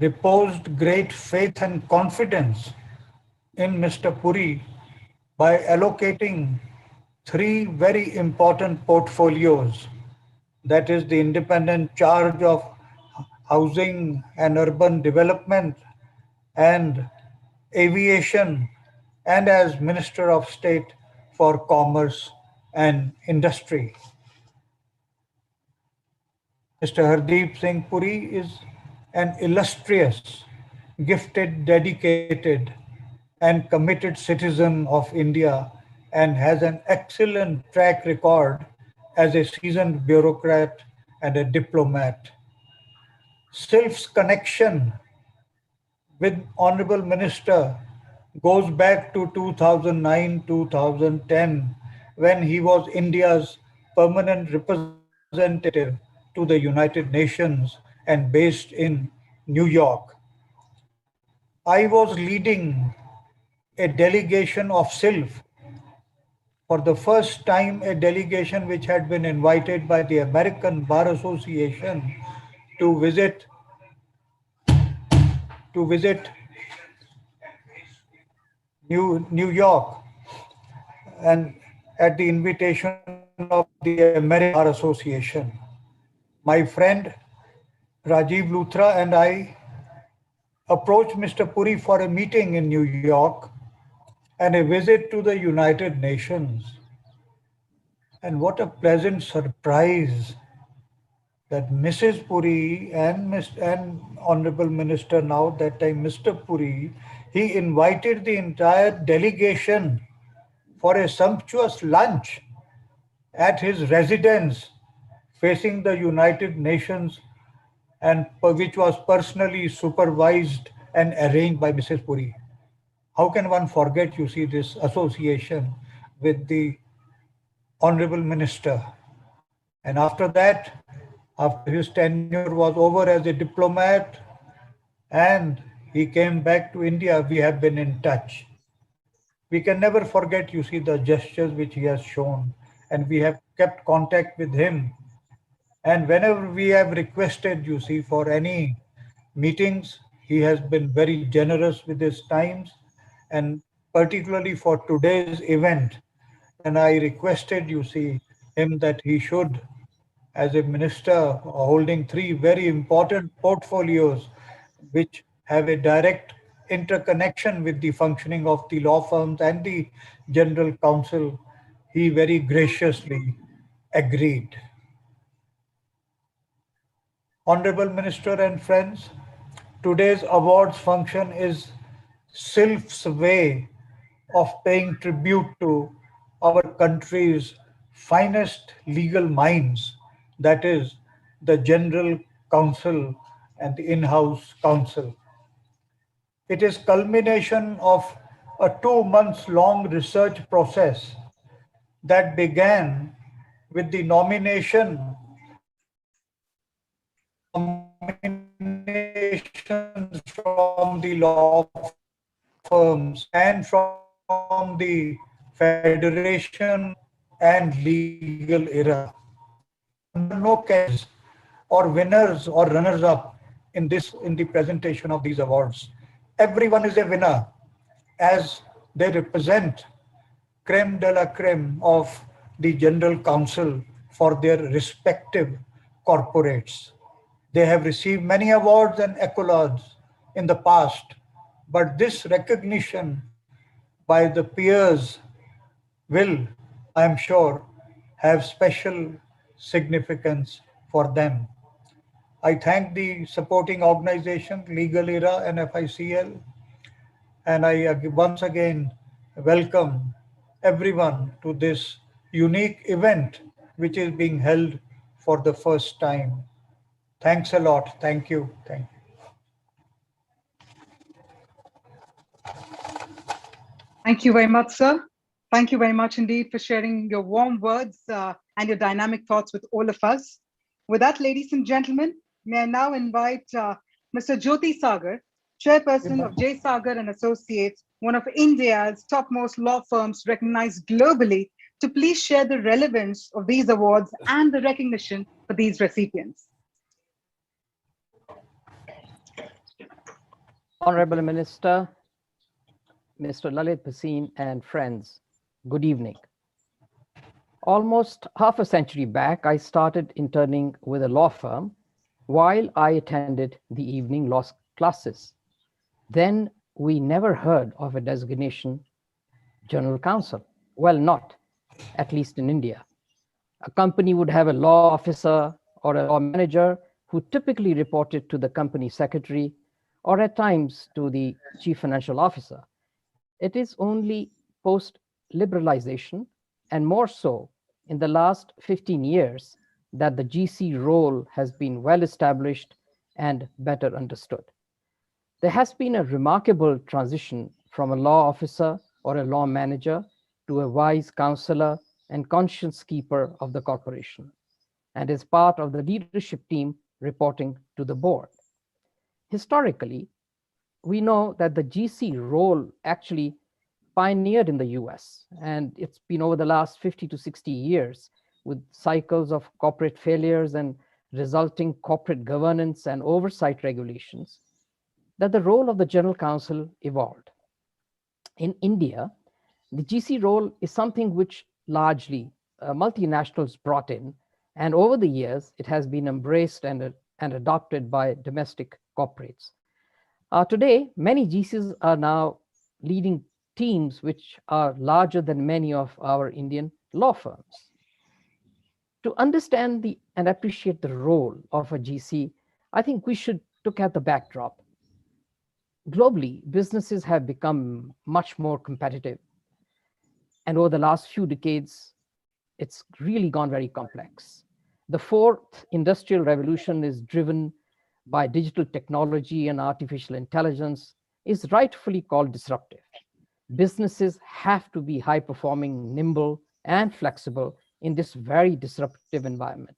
reposed great faith and confidence in Mr. Puri by allocating three very important portfolios, that is the independent charge of housing and urban development and aviation, and as Minister of State for Commerce and Industry. Mr. Hardeep Singh Puri is an illustrious, gifted, dedicated, and committed citizen of India and has an excellent track record as a seasoned bureaucrat and a diplomat. Silf's connection with Honorable Minister goes back to 2009-2010 when he was India's permanent representative to the United Nations and based in New York. I was leading a delegation of Silf, for the first time a delegation which had been invited by the American Bar Association to visit to visit New York, and at the invitation of the American Bar Association. My friend Rajiv Luthra and I approached Mr. Puri for a meeting in New York and a visit to the United Nations. And what a pleasant surprise that Mrs. Puri and Honorable Minister, now that time Mr. Puri, he invited the entire delegation for a sumptuous lunch at his residence facing the United Nations, and which was personally supervised and arranged by Mrs. Puri. How can one forget, you see, this association with the Honorable Minister? And after that, after his tenure was over as a diplomat and he came back to India, we have been in touch. We can never forget, you see, the gestures which he has shown, and we have kept contact with him. And whenever we have requested, you see, for any meetings, he has been very generous with his times, and particularly for today's event, when I requested, you see, him that he should, as a minister holding three very important portfolios which have a direct interconnection with the functioning of the law firms and the general council, he very graciously agreed. Honorable Minister and friends, today's awards function is Silf's way of paying tribute to our country's finest legal minds, that is, the General Council and the in-house council. It is culmination of a 2 months long research process that began with the nominations from the law firms and from the federation and legal era. There are no categories or winners or runners up in the presentation of these awards. Everyone is a winner as they represent creme de la creme of the General Council for their respective corporates. They have received many awards and accolades in the past, but this recognition by the peers will, I am sure, have special significance for them. I thank the supporting organization, Legal Era and FICL, and I once again welcome everyone to this unique event which is being held for the first time. Thanks a lot. Thank you. Thank you. Thank you very much, sir. Thank you very much indeed for sharing your warm words and your dynamic thoughts with all of us. With that, ladies and gentlemen, may I now invite Mr. Jyoti Sagar, chairperson of J. Sagar and Associates, one of India's topmost law firms recognized globally, to please share the relevance of these awards and the recognition for these recipients. Honorable Minister, Mr. Lalit Bhasin and friends, good evening. Almost half a century back, I started interning with a law firm while I attended the evening law classes. Then we never heard of a designation general counsel. Well, not, at least in India. A company would have a law officer or a law manager who typically reported to the company secretary or at times to the chief financial officer. It is only post liberalization and more so in the last 15 years that the GC role has been well established and better understood. There has been a remarkable transition from a law officer or a law manager to a wise counselor and conscience keeper of the corporation, and is part of the leadership team reporting to the board. Historically, we know that the GC role actually pioneered in the US, and it's been over the last 50 to 60 years with cycles of corporate failures and resulting corporate governance and oversight regulations that the role of the general counsel evolved. In India, the GC role is something which largely multinationals brought in, and over the years, it has been embraced and adopted by domestic corporates. Today, many GCs are now leading teams which are larger than many of our Indian law firms. To understand and appreciate the role of a GC, I think we should look at the backdrop. Globally, businesses have become much more competitive. And over the last few decades, it's really gone very complex. The fourth industrial revolution is driven by digital technology and artificial intelligence, is rightfully called disruptive. Businesses have to be high performing, nimble, and flexible in this very disruptive environment.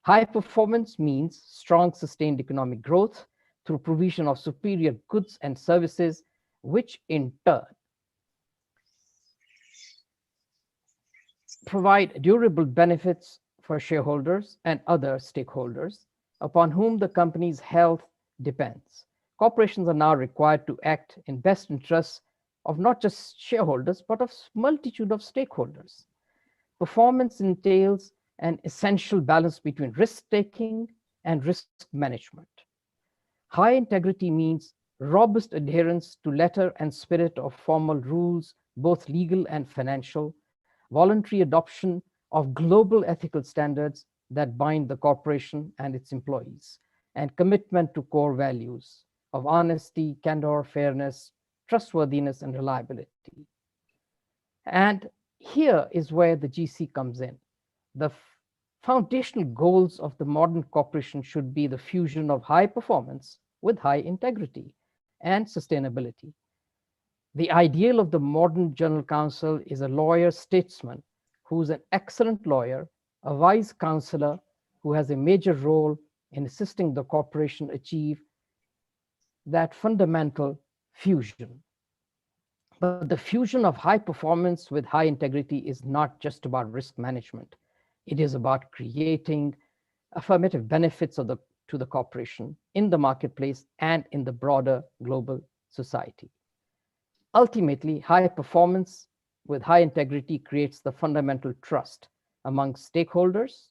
High performance means strong, sustained economic growth through provision of superior goods and services, which in turn provide durable benefits for shareholders and other stakeholders upon whom the company's health depends. Corporations are now required to act in best interests of not just shareholders, but of multitude of stakeholders. Performance entails an essential balance between risk-taking and risk management. High integrity means robust adherence to letter and spirit of formal rules, both legal and financial, voluntary adoption of global ethical standards that bind the corporation and its employees, and commitment to core values of honesty, candor, fairness, trustworthiness, and reliability. And here is where the GC comes in. The foundational goals of the modern corporation should be the fusion of high performance with high integrity and sustainability. The ideal of the modern general counsel is a lawyer statesman who's an excellent lawyer, a wise counselor who has a major role in assisting the corporation achieve that fundamental fusion. But the fusion of high performance with high integrity is not just about risk management. It is about creating affirmative benefits to the corporation in the marketplace and in the broader global society. Ultimately, high performance with high integrity creates the fundamental trust among stakeholders,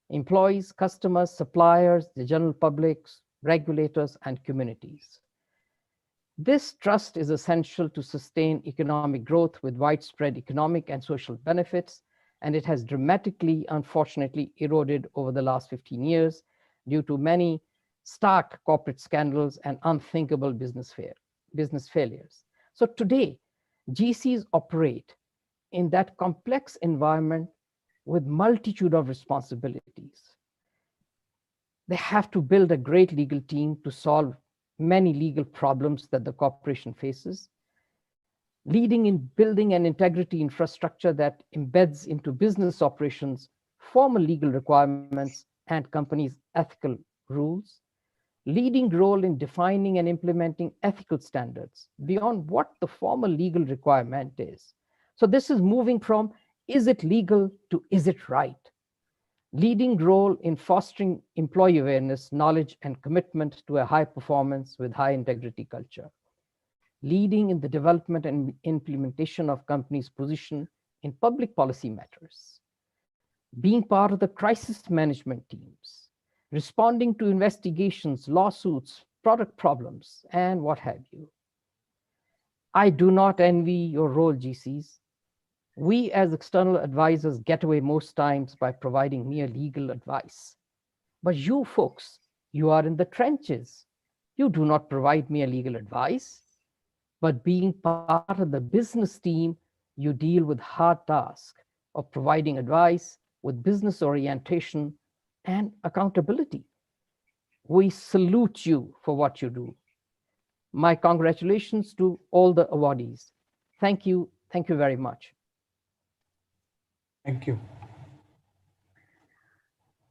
employees, customers, suppliers, the general public, regulators, and communities. This trust is essential to sustain economic growth with widespread economic and social benefits, and it has dramatically, unfortunately, eroded over the last 15 years due to many stark corporate scandals and unthinkable business failures. So today, GCs operate in that complex environment with multitude of responsibilities. They have to build a great legal team to solve many legal problems that the corporation faces, leading in building an integrity infrastructure that embeds into business operations formal legal requirements and companies' ethical rules, leading role in defining and implementing ethical standards beyond what the formal legal requirement is. So this is moving from is it legal to is it right? leading role in fostering employee awareness, knowledge, and commitment to a high performance with high integrity culture, leading in the development and implementation of companies' position in public policy matters, being part of the crisis management teams, responding to investigations, lawsuits, product problems, and what have you. I do not envy your role, GCs. We as external advisors get away most times by providing mere legal advice. But you folks, you are in the trenches. You do not provide mere legal advice, but being part of the business team, you deal with hard task of providing advice with business orientation and accountability. We salute you for what you do. My congratulations to all the awardees. Thank you. Thank you very much. Thank you.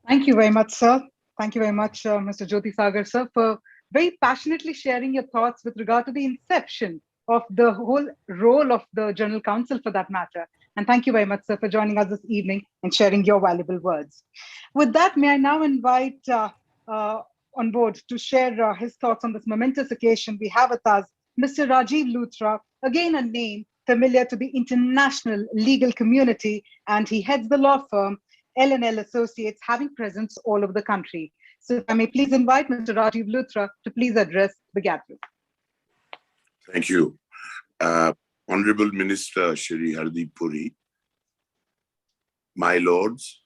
Thank you very much, sir. Thank you very much, Mr. Jyoti Sagar, sir, for very passionately sharing your thoughts with regard to the inception of the whole role of the General Counsel for that matter. And thank you very much, sir, for joining us this evening and sharing your valuable words. With that, may I now invite on board to share his thoughts on this momentous occasion. We have with us Mr. Rajiv Luthra, again a name familiar to the international legal community, and he heads the law firm L&L Associates, having presence all over the country. So if I may please invite Mr. Rajiv Luthra to please address the gathering. Thank you. Honorable Minister Shri Hardeep Puri, my lords,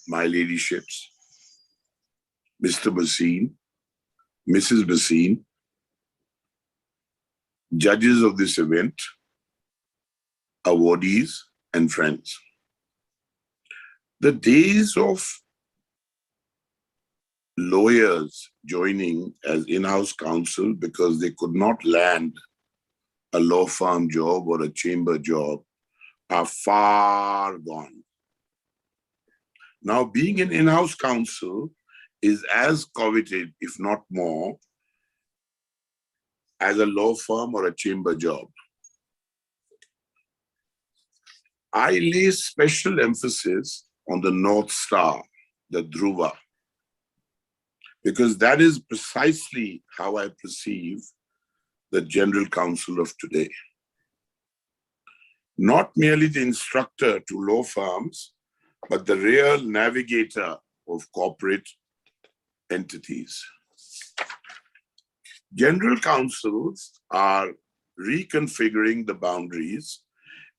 my ladyships, Mr. Bhasin, Mrs. Bhasin, judges of this event, awardees, and friends. The days of lawyers joining as in-house counsel because they could not land a law firm job or a chamber job are far gone. Now, being an in-house counsel is as coveted, if not more, as a law firm or a chamber job. I lay special emphasis on the North Star, the Dhruva, because that is precisely how I perceive the General Counsel of today. Not merely the instructor to law firms, but the real navigator of corporate entities. General counsels are reconfiguring the boundaries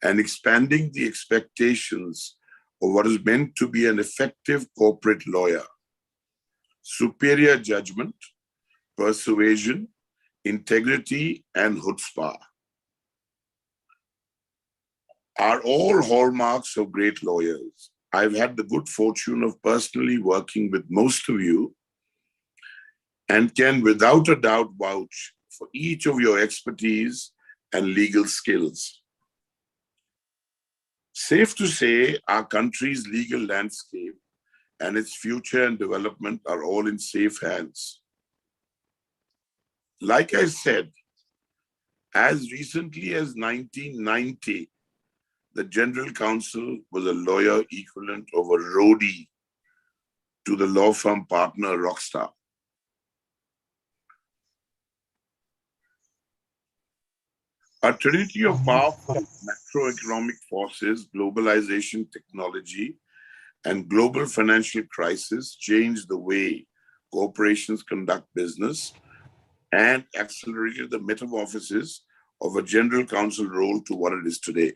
and expanding the expectations of what is meant to be an effective corporate lawyer. Superior judgment, persuasion, integrity, and chutzpah are all hallmarks of great lawyers. I've had the good fortune of personally working with most of you and can without a doubt vouch for each of your expertise and legal skills. Safe to say, our country's legal landscape and its future and development are all in safe hands. Like I said, as recently as 1990, the General Counsel was a lawyer equivalent of a roadie to the law firm partner Rockstar. A trinity of powerful macroeconomic forces, globalization, technology, and global financial crisis changed the way corporations conduct business and accelerated the metamorphosis of a general counsel role to what it is today.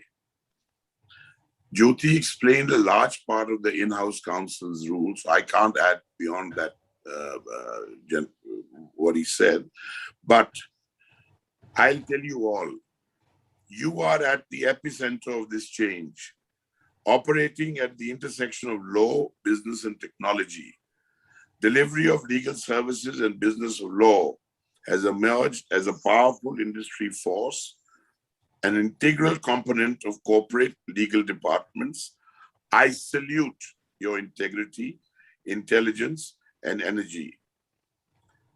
Jyoti explained a large part of the in-house counsel's rules. I can't add beyond that what he said, but I'll tell you all, you are at the epicenter of this change, operating at the intersection of law, business, and technology. Delivery of legal services and business of law has emerged as a powerful industry force, an integral component of corporate legal departments. I salute your integrity, intelligence, and energy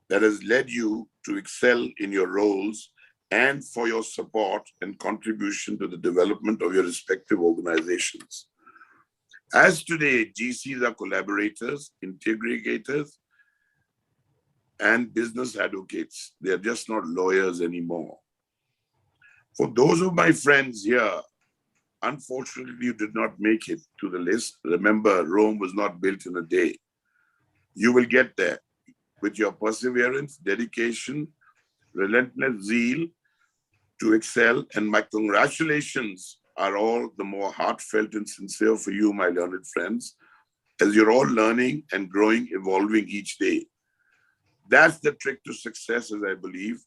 that has led you to excel in your roles and for your support and contribution to the development of your respective organizations. As today, GCs are collaborators, integrators, and business advocates. They're just not lawyers anymore. For those of my friends here, unfortunately, you did not make it to the list. Remember, Rome was not built in a day. You will get there with your perseverance, dedication, relentless zeal to excel, and my congratulations are all the more heartfelt and sincere for you, my learned friends, as you're all learning and growing, evolving each day. That's the trick to success, as I believe,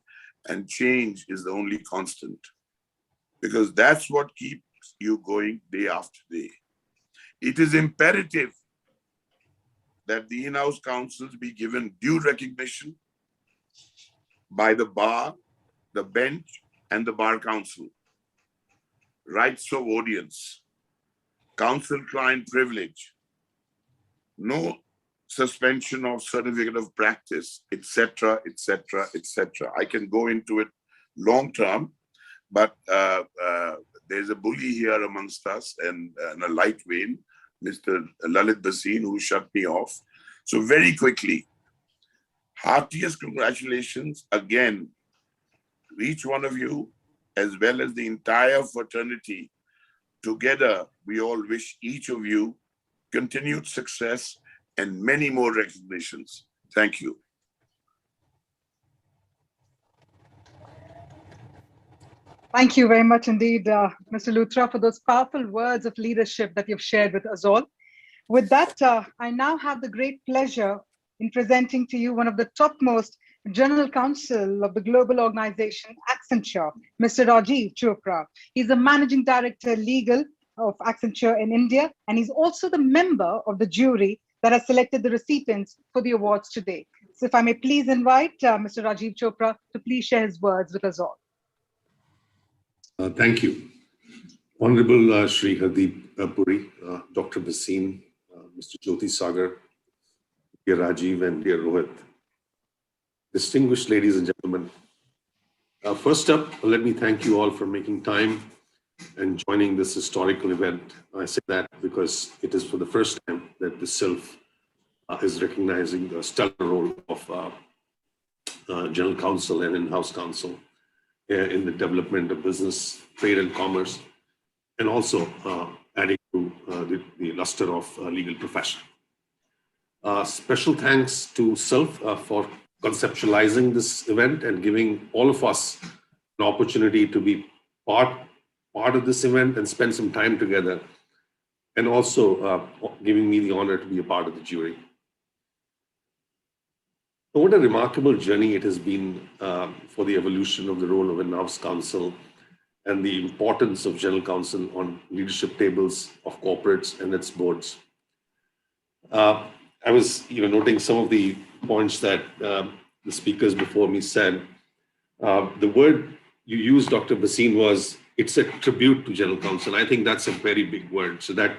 and change is the only constant, because that's what keeps you going day after day. It is imperative that the in-house counsels be given due recognition by the bar, the bench, and the bar council. Rights of audience, counsel-client privilege, no suspension of certificate of practice, etc., etc., etc. I can go into it long term, but there's a bully here amongst us and a light vein, Mr. Lalit Bhasin, who shut me off. So very quickly, heartiest congratulations again to each one of you, as well as the entire fraternity. Together, we all wish each of you continued success and many more recognitions. Thank you. Thank you very much indeed, Mr. Luthra, for those powerful words of leadership that you've shared with us all. With that, I now have the great pleasure in presenting to you one of the topmost General Counsel of the global organization Accenture, Mr. Rajiv Chopra. He's the Managing Director Legal of Accenture in India, and he's also the member of the jury that has selected the recipients for the awards today. So if I may please invite Mr. Rajiv Chopra to please share his words with us all. Thank you. Honorable Shri Hardeep Puri, Dr. Bhasin, Mr. Jyoti Sagar, dear Rajiv and dear Rohit. Distinguished ladies and gentlemen, first up, let me thank you all for making time and joining this historical event. I say that because it is for the first time that the Silf is recognizing the stellar role of General Counsel and in-house counsel in the development of business, trade and commerce, and also adding to the luster of legal profession. Special thanks to Silf for conceptualizing this event and giving all of us an opportunity to be part of this event and spend some time together, and also giving me the honor to be a part of the jury. So what a remarkable journey it has been for the evolution of the role of in-house counsel and the importance of general counsel on leadership tables of corporates and its boards. I was noting some of the points that the speakers before me said. The word you used, Dr. Bhasin, was it's a tribute to general counsel. I think that's a very big word. So that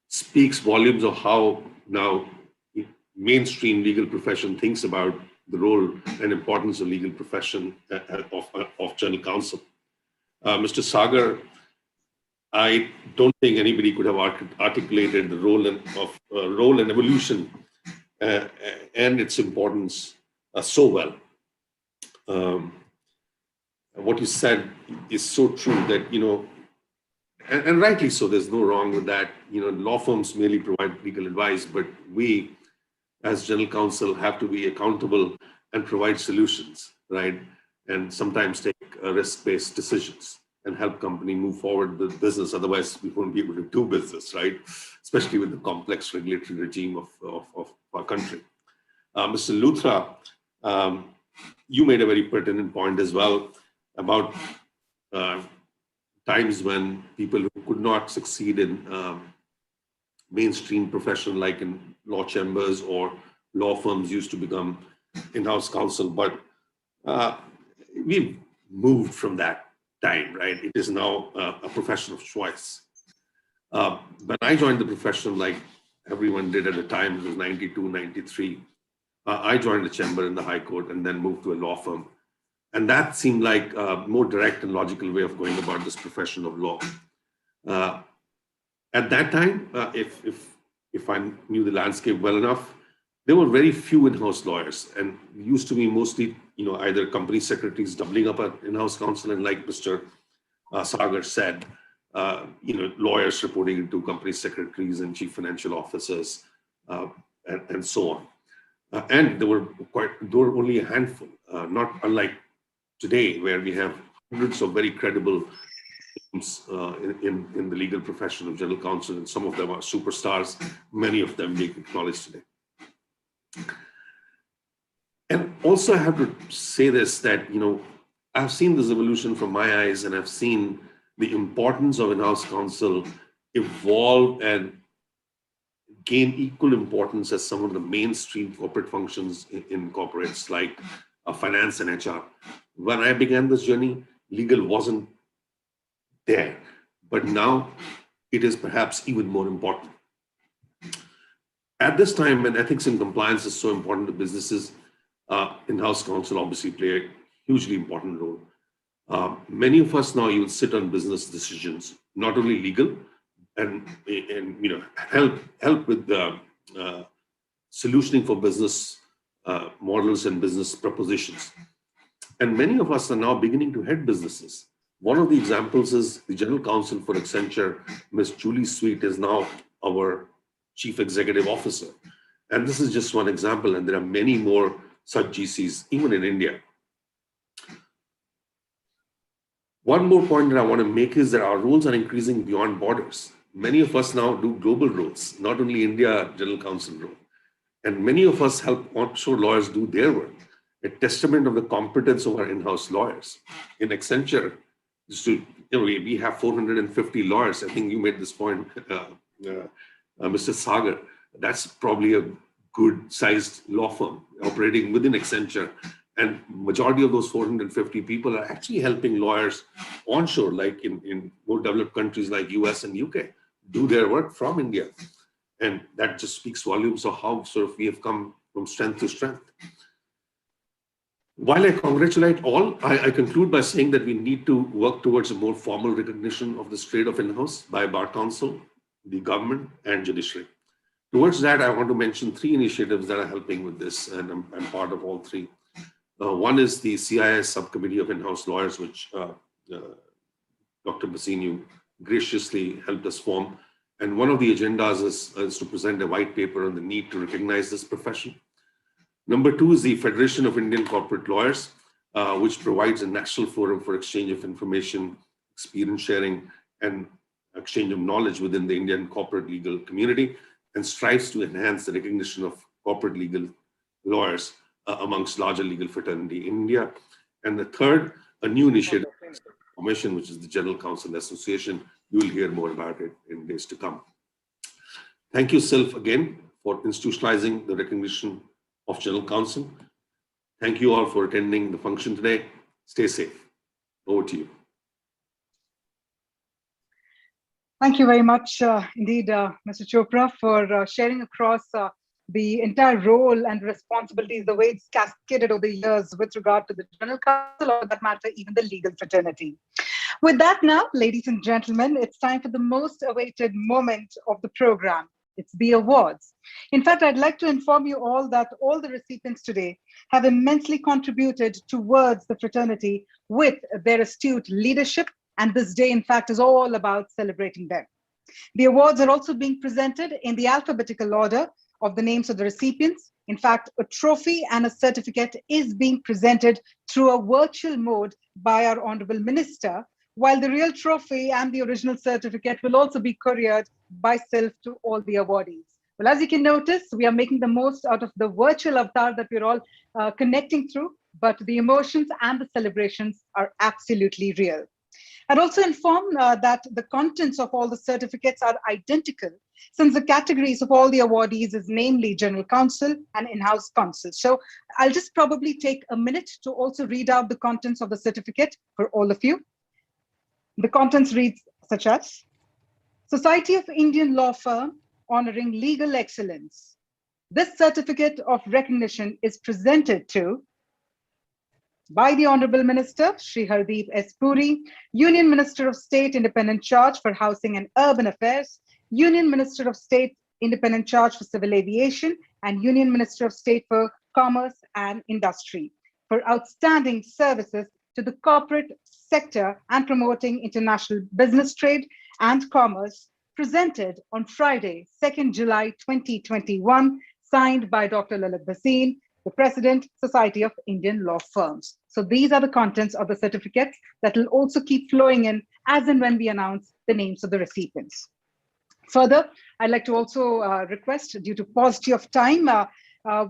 speaks volumes of how now mainstream legal profession thinks about the role and importance of legal profession of general counsel. Mr. Sagar, I don't think anybody could have articulated the role and evolution and its importance so well. What you said is so true that, and rightly so, there's no wrong with that. Law firms merely provide legal advice, but we as general counsel have to be accountable and provide solutions, right? And sometimes take risk-based decisions and help company move forward with business. Otherwise, we won't be able to do business, right? Especially with the complex regulatory regime of our country. Mr. Luthra, you made a very pertinent point as well about times when people who could not succeed in mainstream profession like in law chambers or law firms used to become in-house counsel, but we've moved from that time, right? It is now a profession of choice. When I joined the profession, like everyone did at the time, it was 92, 93, I joined the chamber in the High Court and then moved to a law firm. And that seemed like a more direct and logical way of going about this profession of law. At At that time, if I knew the landscape well enough, there were very few in-house lawyers, and it used to be mostly, either company secretaries doubling up an in-house counsel, and like Mr. Sagar said, lawyers reporting into company secretaries and chief financial officers, and so on. And there were only a handful, not unlike today, where we have hundreds of very credible names in the legal profession of general counsel, and some of them are superstars, many of them being acknowledged today. And also I have to say this, that, I've seen this evolution from my eyes, and I've seen the importance of in-house counsel evolve and gain equal importance as some of the mainstream corporate functions in corporates like finance and HR. When I began this journey, legal wasn't there, but now it is perhaps even more important. At this time, when ethics and compliance is so important to businesses, in-house counsel obviously play a hugely important role. Many of us now even sit on business decisions, not only legal, and help with the solutioning for business models and business propositions. And many of us are now beginning to head businesses. One of the examples is the general counsel for Accenture, Ms. Julie Sweet, is now our chief executive officer. And this is just one example, and there are many more such GCs, even in India. One more point that I want to make is that our roles are increasing beyond borders. Many of us now do global roles, not only India general counsel role. And many of us help offshore lawyers do their work, a testament of the competence of our in-house lawyers. In Accenture, we have 450 lawyers. I think you made this point, Mr. Sagar. That's probably a good sized law firm operating within Accenture. And majority of those 450 people are actually helping lawyers onshore, like in more developed countries like US and UK, do their work from India. And that just speaks volumes of how sort of we have come from strength to strength. While I congratulate all, I conclude by saying that we need to work towards a more formal recognition of this trade of in-house by Bar Council, the government, and judiciary. Towards that, I want to mention 3 initiatives that are helping with this, and I'm part of all 3. One is the CIS Subcommittee of In-House Lawyers, which Dr. Bassin graciously helped us form. And one of the agendas is to present a white paper on the need to recognize this profession. Number 2 is the Federation of Indian Corporate Lawyers, which provides a national forum for exchange of information, experience sharing, and exchange of knowledge within the Indian corporate legal community, and strives to enhance the recognition of corporate legal lawyers amongst larger legal fraternity in India. And the third, a new initiative, formation, which is the General Counsel Association. You will hear more about it in days to come. Thank you, Silf, again, for institutionalizing the recognition of General Counsel. Thank you all for attending the function today. Stay safe. Over to you. Thank you very much indeed, Mr. Chopra, for sharing across the entire role and responsibilities, the way it's cascaded over the years with regard to the General Counsel, or that matter, even the legal fraternity. With that now, ladies and gentlemen, it's time for the most awaited moment of the program. It's the awards. In fact, I'd like to inform you all that all the recipients today have immensely contributed towards the fraternity with their astute leadership, and this day, in fact, is all about celebrating them. The awards are also being presented in the alphabetical order of the names of the recipients. In fact, a trophy and a certificate is being presented through a virtual mode by our Honorable Minister, while the real trophy and the original certificate will also be couriered by Silf to all the awardees. Well, as you can notice, we are making the most out of the virtual avatar that we're all connecting through, but the emotions and the celebrations are absolutely real. I'd also inform that the contents of all the certificates are identical, since the categories of all the awardees is namely General Counsel and In-House Counsel. So I'll just probably take a minute to also read out the contents of the certificate for all of you. The contents reads such as: Society of Indian Law Firm honoring legal excellence. This certificate of recognition is presented to by the Honorable Minister, Shri Hardeep S. Puri, Union Minister of State, Independent Charge for Housing and Urban Affairs, Union Minister of State, Independent Charge for Civil Aviation, and Union Minister of State for Commerce and Industry for outstanding services to the corporate sector and promoting international business trade and commerce, presented on Friday, 2nd July 2021, signed by Dr. Lalit Bhasin, the President, Society of Indian Law Firms. So these are the contents of the certificates that will also keep flowing in as and when we announce the names of the recipients. Further, I'd like to also request, due to paucity of time,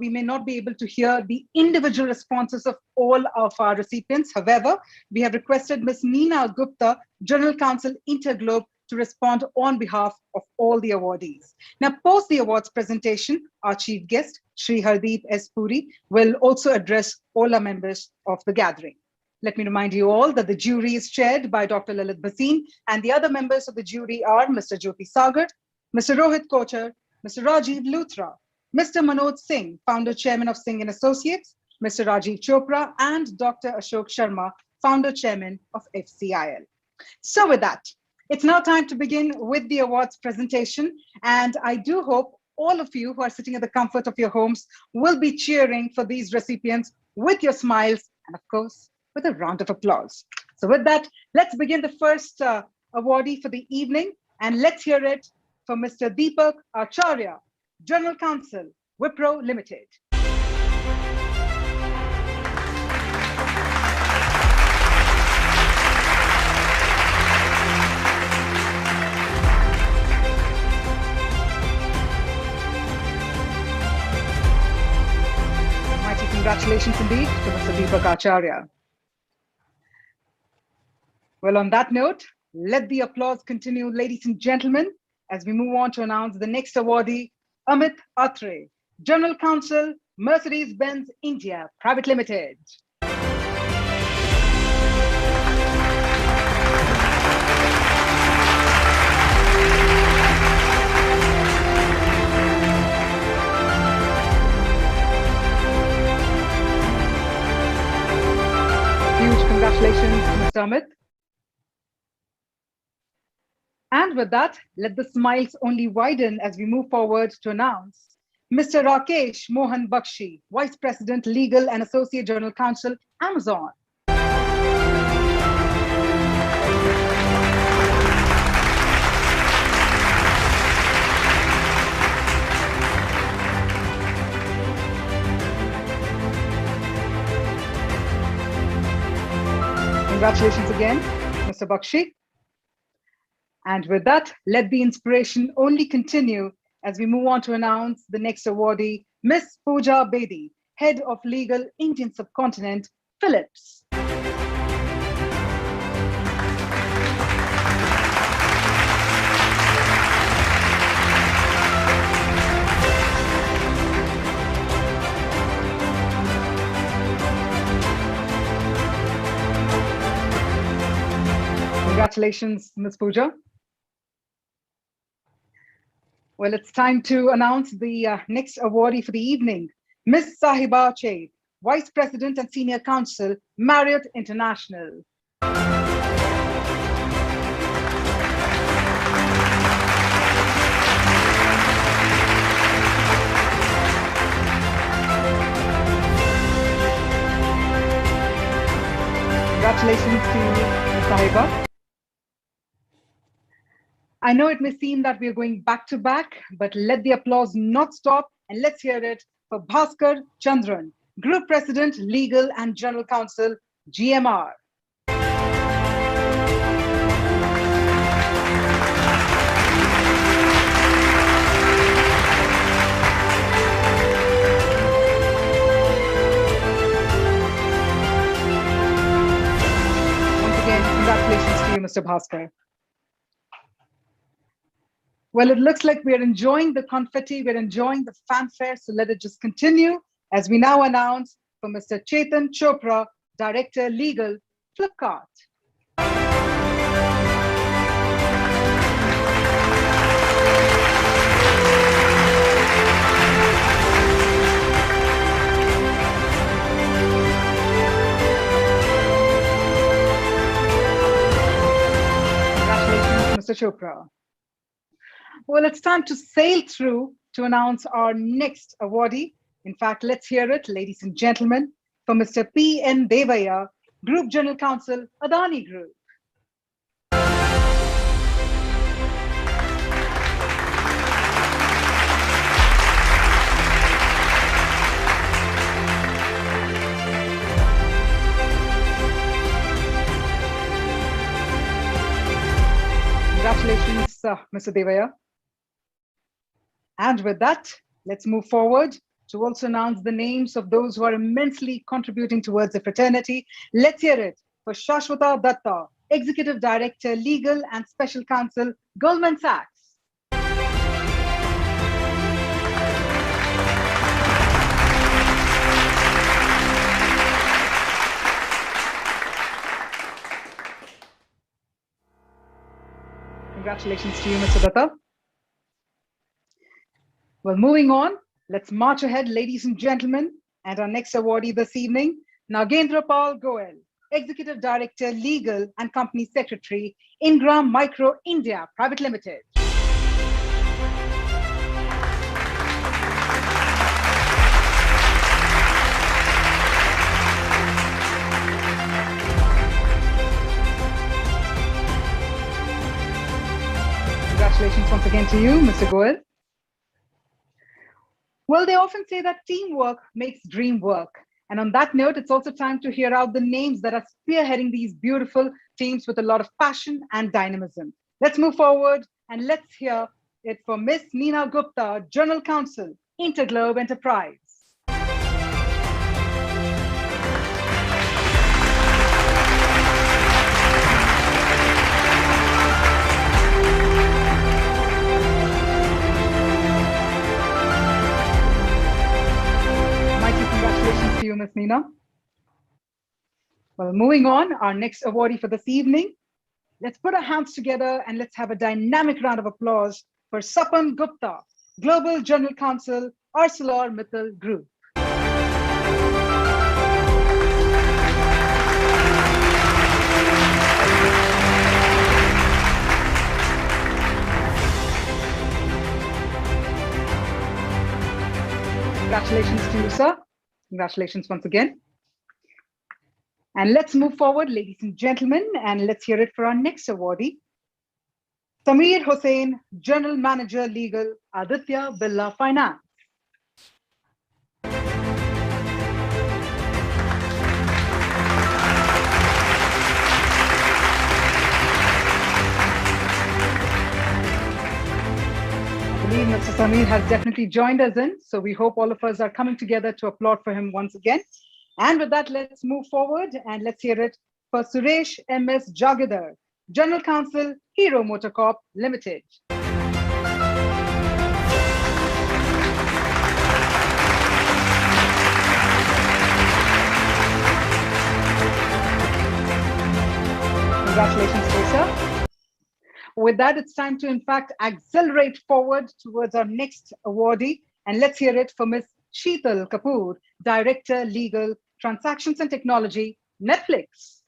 we may not be able to hear the individual responses of all of our recipients. However, we have requested Ms. Neena Gupta, General Counsel, Interglobe, to respond on behalf of all the awardees. Now, post the awards presentation, our chief guest, Shri Hardeep S. Puri, will also address all our members of the gathering. Let me remind you all that the jury is chaired by Dr. Lalit Bhasin, and the other members of the jury are Mr. Jyoti Sagar, Mr. Rohit Kochar, Mr. Rajiv Luthra, Mr. Manoj Singh, founder chairman of Singh and Associates, Mr. Rajiv Chopra, and Dr. Ashok Sharma, founder chairman of FCIL. So with that, it's now time to begin with the awards presentation, and I do hope all of you who are sitting at the comfort of your homes will be cheering for these recipients with your smiles and, of course, with a round of applause. So with that, let's begin the first awardee for the evening, and let's hear it for Mr. Deepak Acharya, General Counsel, Wipro Limited. Mighty congratulations indeed to Mr. Deepak Acharya. Well, on that note, let the applause continue, ladies and gentlemen, as we move on to announce the next awardee, Amit Atre, General Counsel, Mercedes-Benz India Private Limited. Huge congratulations to Mr. Amit. And with that, let the smiles only widen as we move forward to announce Mr. Rakesh Mohan Bakshi, Vice President, Legal and Associate General Counsel, Amazon. Congratulations again, Mr. Bakshi. And with that, let the inspiration only continue as we move on to announce the next awardee, Miss Pooja Bedi, Head of Legal, Indian Subcontinent, Philips. Congratulations, Ms. Pooja. Well, it's time to announce the next awardee for the evening, Ms. Sahiba Chaid, Vice President and Senior Counsel, Marriott International. Congratulations to Ms. Sahiba. I know it may seem that we are going back to back, but let the applause not stop, and let's hear it for Bhaskar Chandran, Group President, Legal and General Counsel, GMR. Once again, congratulations to you, Mr. Bhaskar. Well, it looks like we're enjoying the confetti, we're enjoying the fanfare, so let it just continue as we now announce for Mr. Chetan Chopra, Director Legal, Flipkart. Congratulations, Mr. Chopra. Well, it's time to sail through to announce our next awardee. In fact, let's hear it, ladies and gentlemen, for Mr. P.N. Devaya, Group General Counsel, Adani Group. Congratulations, Mr. Devaya. And with that, let's move forward to also announce the names of those who are immensely contributing towards the fraternity. Let's hear it for Shashwata Datta, Executive Director, Legal and Special Counsel, Goldman Sachs. Congratulations to you, Mr. Datta. Well, moving on, let's march ahead, ladies and gentlemen, and our next awardee this evening, Nagendra Pal Goel, Executive Director, Legal and Company Secretary, Ingram Micro India Private Limited. Congratulations once again to you, Mr. Goel. Well, they often say that teamwork makes dream work. And on that note, it's also time to hear out the names that are spearheading these beautiful teams with a lot of passion and dynamism. Let's move forward and let's hear it for Miss Neena Gupta, General Counsel, Interglobe Enterprise. Congratulations to you, Ms. Neena. Well, moving on, our next awardee for this evening. Let's put our hands together and let's have a dynamic round of applause for Sapan Gupta, Global General Counsel, ArcelorMittal Group. Congratulations to you, sir. Congratulations once again. And let's move forward, ladies and gentlemen, and let's hear it for our next awardee. Sameer Hussain, General Manager Legal, Aditya Birla Finance. I believe Mr. Sameer has definitely joined us in, so we hope all of us are coming together to applaud for him once again. And with that, let's move forward and let's hear it for Suresh M.S. Jagadar, General Counsel, Hero Motor Corp Limited. Congratulations to you, sir. With that, it's time to, in fact, accelerate forward towards our next awardee. And let's hear it for Ms. Sheetal Kapoor, Director, Legal, Transactions and Technology, Netflix.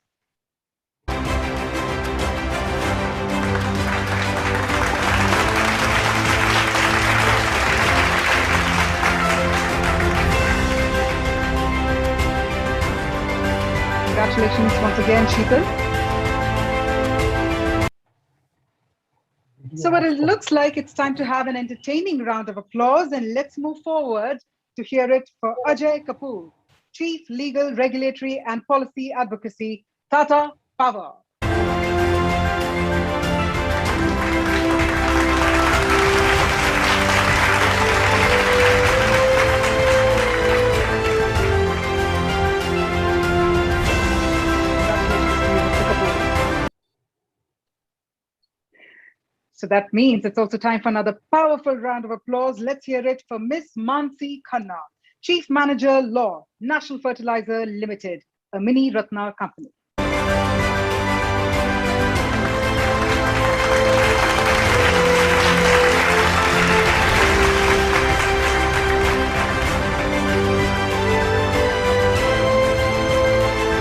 Congratulations once again, Sheetal. So what it looks like, it's time to have an entertaining round of applause, and let's move forward to hear it for Ajay Kapoor, Chief Legal, Regulatory and Policy Advocacy, Tata Power. So that means it's also time for another powerful round of applause. Let's hear it for Miss Mansi Khanna, Chief Manager Law, National Fertilizer Limited, a mini Ratna company.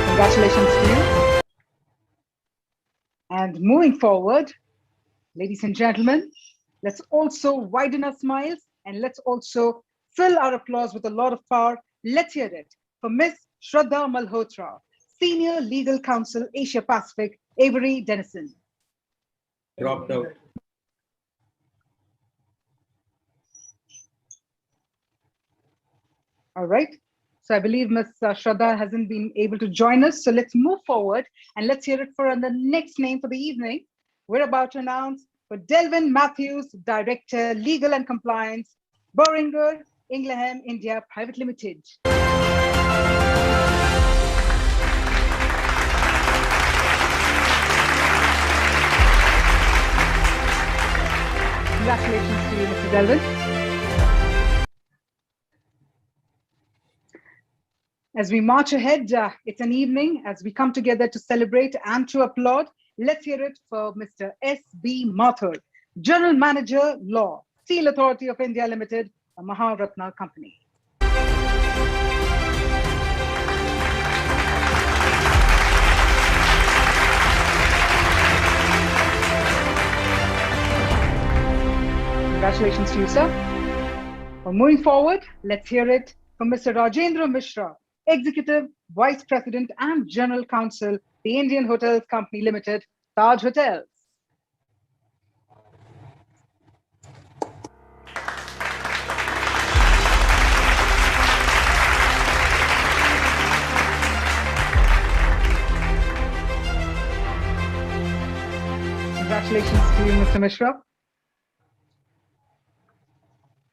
Congratulations to you. And moving forward, ladies and gentlemen, Let's also widen our smiles and let's also fill our applause with a lot of power. Let's hear it for Miss Shraddha Malhotra, Senior Legal Counsel, Asia Pacific, Avery Dennison. Dropped out. All right. So I believe Ms. Shraddha hasn't been able to join us. So let's move forward and let's hear it for the next name for the evening. We're about to announce for Delvin Matthews, Director, Legal and Compliance, Boehringer Ingelheim India Private Limited. Congratulations to you, Mr. Delvin. As we march ahead, it's an evening as we come together to celebrate and to applaud. Let's hear it for Mr. S.B. Mathur, General Manager, Law, Steel Authority of India Limited, a Maharatna company. Congratulations to you, sir. Well, moving forward, let's hear it from Mr. Rajendra Mishra, Executive Vice President and General Counsel, the Indian Hotels Company Limited, Taj Hotels. Congratulations to you, Mr. Mishra.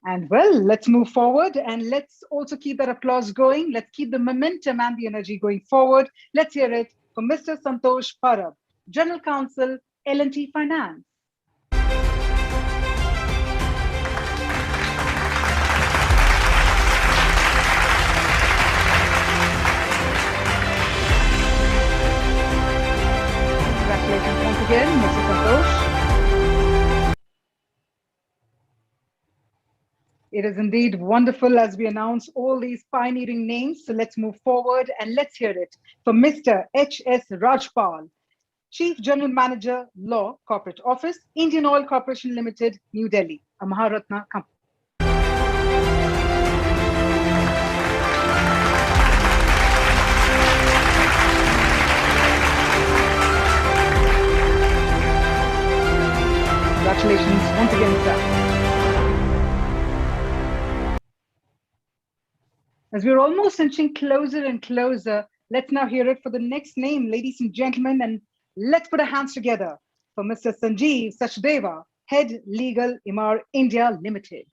And well, let's move forward and let's also keep that applause going. Let's keep the momentum and the energy going forward. Let's hear it from Mr. Santosh Parab, General Counsel, L&T Finance. Congratulations once again, Mr. Santosh. It is indeed wonderful as we announce all these pioneering names. So let's move forward and let's hear it for Mr. H.S. Rajpal, Chief General Manager, Law, Corporate Office, Indian Oil Corporation Limited, New Delhi, a Maharatna company. Congratulations once again, sir. As we're almost inching closer and closer, let's now hear it for the next name, ladies and gentlemen, and let's put our hands together for Mr. Sanjeev Sachdeva, Head Legal Imar India Limited.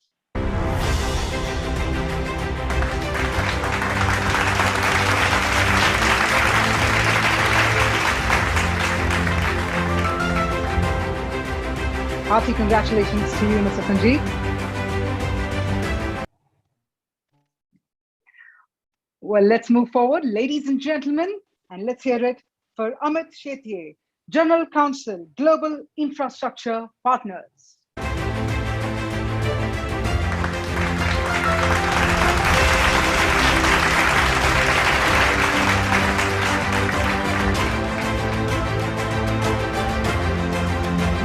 Hearty congratulations to you, Mr. Sanjeev. Well, let's move forward, ladies and gentlemen, and let's hear it for Amit Shetye, General Counsel, Global Infrastructure Partners.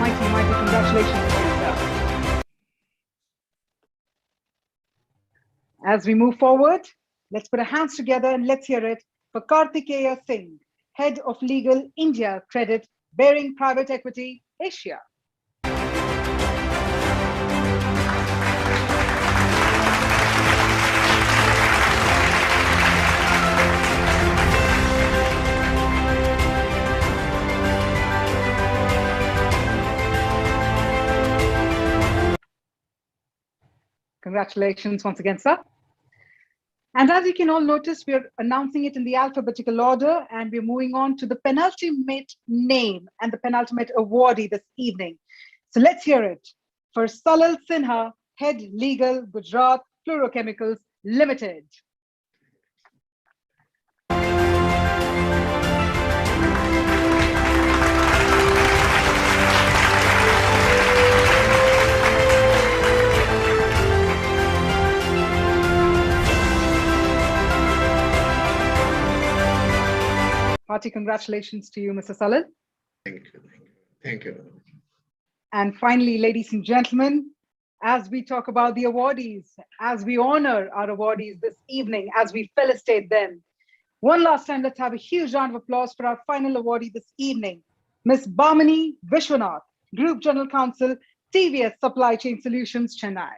Mighty congratulations to you, sir. As we move forward, let's put our hands together and let's hear it for Kartikeya Singh, Head of Legal India Credit, Baring Private Equity, Asia. Congratulations once again, sir. And as you can all notice, we're announcing it in the alphabetical order, and we're moving on to the penultimate name and the penultimate awardee this evening. So let's hear it for Salil Sinha, Head Legal, Gujarat Fluorochemicals Limited. Hearty congratulations to you, Mr. Salil. Thank you. Thank you. And finally, ladies and gentlemen, as we talk about the awardees, as we honor our awardees this evening, as we felicitate them, one last time, let's have a huge round of applause for our final awardee this evening, Ms. Bhamini Vishwanath, Group General Counsel, TVS Supply Chain Solutions, Chennai.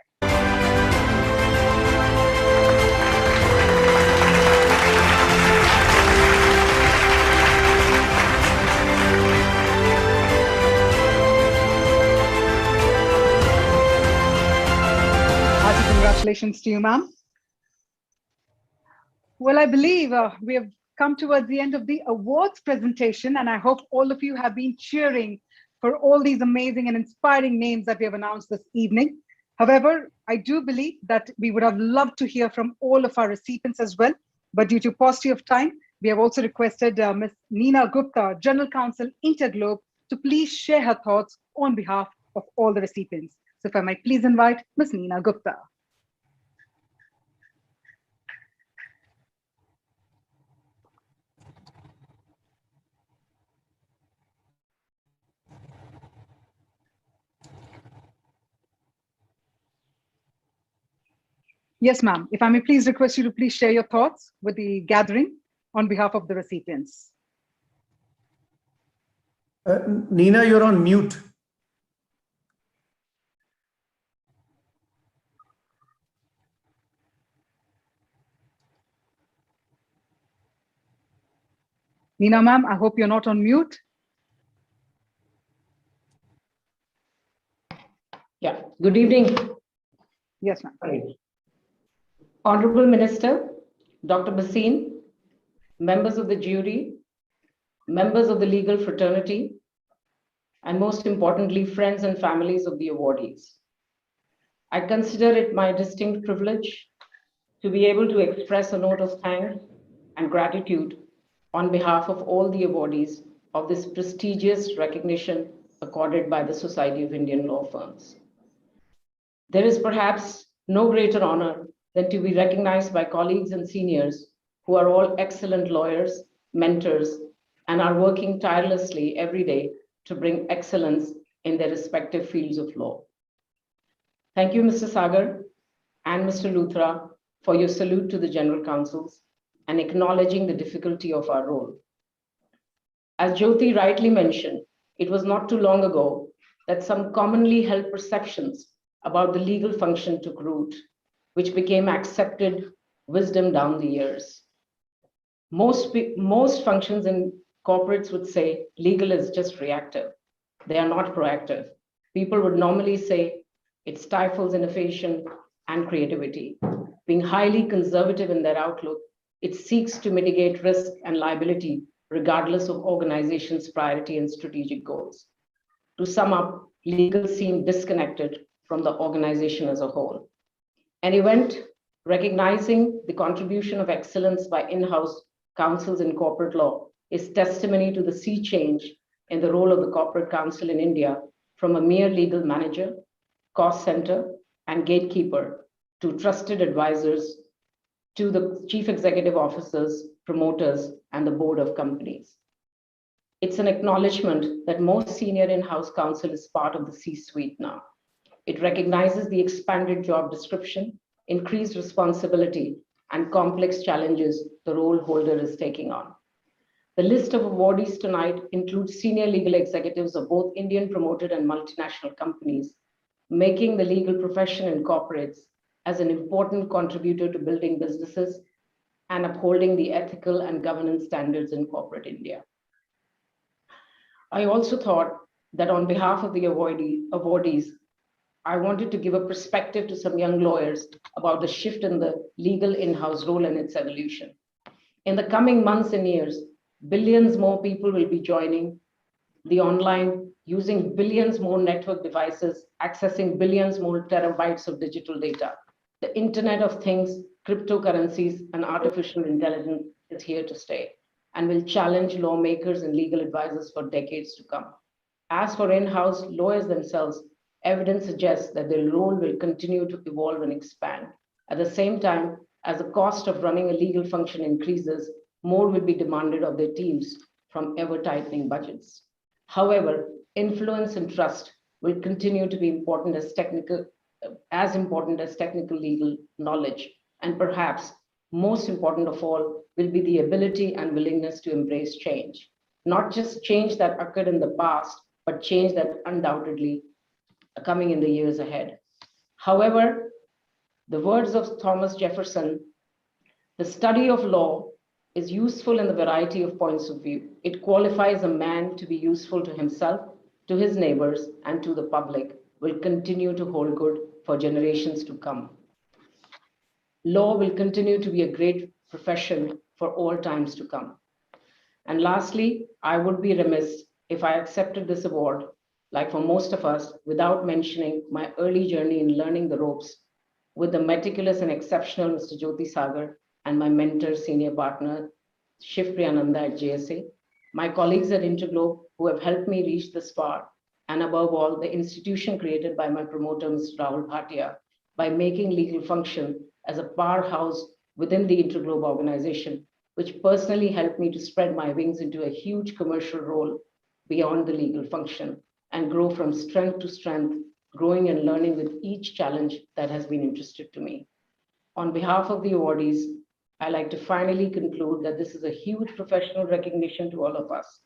Congratulations to you, ma'am. Well, I believe we have come towards the end of the awards presentation, and I hope all of you have been cheering for all these amazing and inspiring names that we have announced this evening. However, I do believe that we would have loved to hear from all of our recipients as well, but due to paucity of time, we have also requested Ms. Neena Gupta, General Counsel, Interglobe, to please share her thoughts on behalf of all the recipients. So if I might please invite Ms. Neena Gupta. Yes, ma'am. If I may please request you to please share your thoughts with the gathering on behalf of the recipients. Neena, you're on mute. Neena, ma'am, I hope you're not on mute. Yeah, good evening. Yes, ma'am. Honorable Minister, Dr. Bhasin, members of the jury, members of the legal fraternity, and most importantly, friends and families of the awardees. I consider it my distinct privilege to be able to express a note of thanks and gratitude on behalf of all the awardees of this prestigious recognition accorded by the Society of Indian Law Firms. There is perhaps no greater honor than to be recognized by colleagues and seniors who are all excellent lawyers, mentors, and are working tirelessly every day to bring excellence in their respective fields of law. Thank you, Mr. Sagar and Mr. Luthra, for your salute to the General Counsels and acknowledging the difficulty of our role. As Jyoti rightly mentioned, it was not too long ago that some commonly held perceptions about the legal function took root, which became accepted wisdom down the years. Most functions in corporates would say legal is just reactive. They are not proactive. People would normally say it stifles innovation and creativity. Being highly conservative in their outlook, it seeks to mitigate risk and liability regardless of organization's priority and strategic goals. To sum up, legal seemed disconnected from the organization as a whole. An event recognizing the contribution of excellence by in-house counsels in corporate law is testimony to the sea change in the role of the corporate counsel in India from a mere legal manager, cost center, and gatekeeper to trusted advisors to the chief executive officers, promoters, and the board of companies. It's an acknowledgement that most senior in-house counsel is part of the C-suite now. It recognizes the expanded job description, increased responsibility, and complex challenges the role holder is taking on. The list of awardees tonight includes senior legal executives of both Indian promoted and multinational companies, making the legal profession in corporates as an important contributor to building businesses and upholding the ethical and governance standards in corporate India. I also thought that on behalf of the awardees, I wanted to give a perspective to some young lawyers about the shift in the legal in-house role and its evolution. In the coming months and years, billions more people will be joining the online, using billions more network devices, accessing billions more terabytes of digital data. The Internet of Things, cryptocurrencies, and artificial intelligence is here to stay and will challenge lawmakers and legal advisors for decades to come. As for in-house lawyers themselves, evidence suggests that their role will continue to evolve and expand. At the same time, as the cost of running a legal function increases, more will be demanded of their teams from ever-tightening budgets. However, influence and trust will continue to be as important as technical legal knowledge. And perhaps most important of all will be the ability and willingness to embrace change. Not just change that occurred in the past, but change that undoubtedly coming in the years ahead. However, the words of Thomas Jefferson, the study of law is useful in the variety of points of view. It qualifies a man to be useful to himself, to his neighbors, and to the public, will continue to hold good for generations to come. Law will continue to be a great profession for all times to come. And lastly, I would be remiss if I accepted this award, like for most of us, without mentioning my early journey in learning the ropes with the meticulous and exceptional Mr. Jyoti Sagar and my mentor, senior partner, Shiv Priyananda at JSA, my colleagues at Interglobe who have helped me reach this far, and above all, the institution created by my promoter, Mr. Rahul Bhatia, by making legal function as a powerhouse within the Interglobe organization, which personally helped me to spread my wings into a huge commercial role beyond the legal function and grow from strength to strength, growing and learning with each challenge that has been entrusted to me. On behalf of the awardees, I like to finally conclude that this is a huge professional recognition to all of us,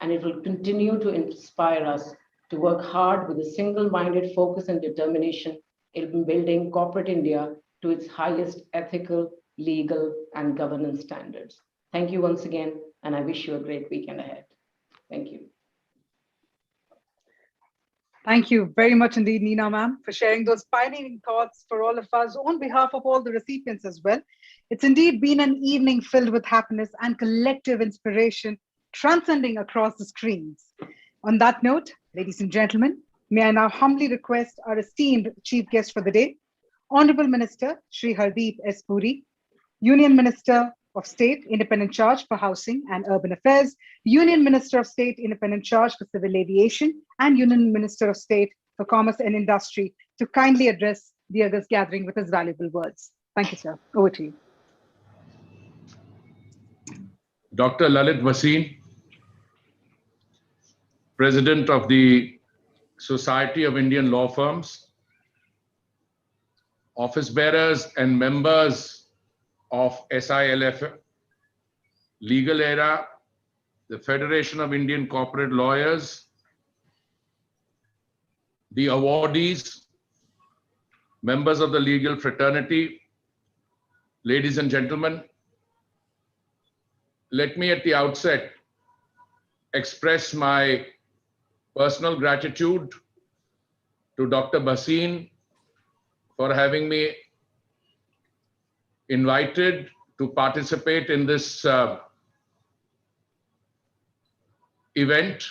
and it will continue to inspire us to work hard with a single-minded focus and determination in building corporate India to its highest ethical, legal, and governance standards. Thank you once again, and I wish you a great weekend ahead. Thank you. Thank you very much indeed, Neena ma'am, for sharing those pioneering thoughts for all of us on behalf of all the recipients as well. It's indeed been an evening filled with happiness and collective inspiration transcending across the screens. On that note, ladies and gentlemen, may I now humbly request our esteemed chief guest for the day, Honorable Minister Shri Hardeep S. Puri, Union Minister of State, Independent Charge for Housing and Urban Affairs, Union Minister of State, Independent Charge for Civil Aviation, and Union Minister of State for Commerce and Industry to kindly address the august gathering with his valuable words. Thank you, sir. Over to you. Dr. Lalit Bhasin, President of the Society of Indian Law Firms, office bearers and members of SILF, Legal Era, the Federation of Indian Corporate Lawyers, the awardees, members of the legal fraternity, ladies and gentlemen, let me at the outset express my personal gratitude to Dr. Bhasin for having me invited to participate in this event.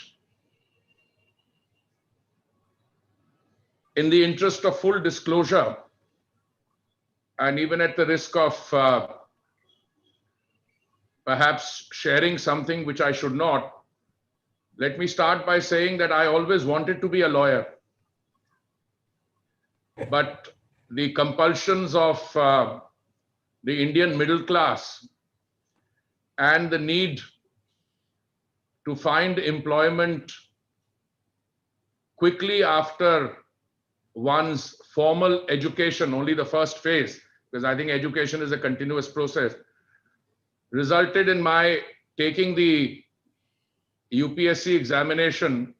In the interest of full disclosure, and even at the risk of perhaps sharing something which I should not, let me start by saying that I always wanted to be a lawyer. But the compulsions of the Indian middle class and the need to find employment quickly after one's formal education, only the first phase, because I think education is a continuous process, resulted in my taking the UPSC examination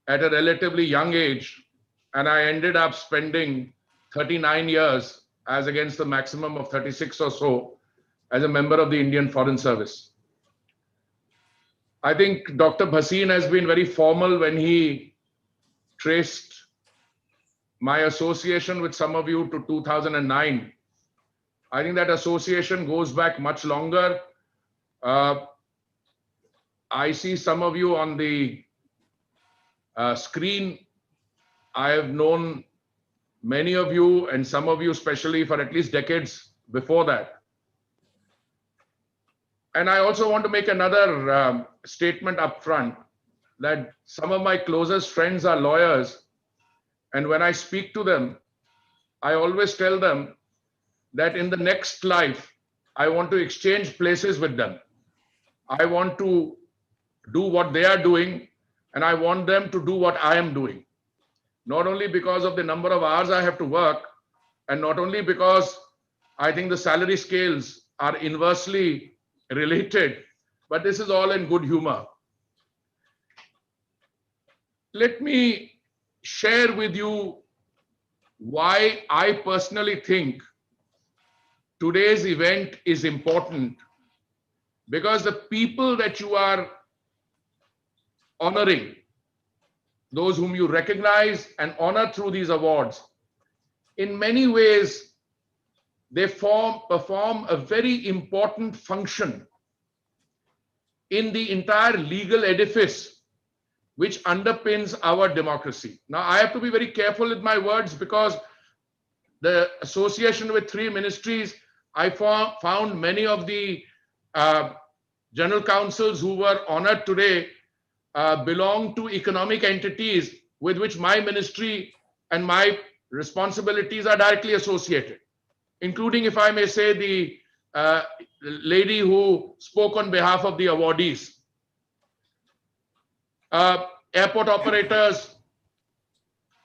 at a relatively young age, and I ended up spending 39 years as against the maximum of 36 or so as a member of the Indian Foreign Service. I think Dr. Bhasin has been very formal when he traced my association with some of you to 2009. I think that association goes back much longer. I see some of you on the screen. I have known many of you, and some of you especially, for at least decades before that. And I also want to make another statement up front, that some of my closest friends are lawyers. And when I speak to them, I always tell them that in the next life, I want to exchange places with them. I want to do what they are doing. and I want them to do what I am doing. Not only because of the number of hours I have to work, and not only because I think the salary scales are inversely related, but this is all in good humor. Let me share with you why I personally think today's event is important, because the people that you are honoring, those whom you recognize and honor through these awards, in many ways, they perform a very important function in the entire legal edifice which underpins our democracy. Now, I have to be very careful with my words, because the association with 3 ministries, I found many of the general counsels who were honored today belong to economic entities with which my ministry and my responsibilities are directly associated, including, if I may say, the lady who spoke on behalf of the awardees, airport operators,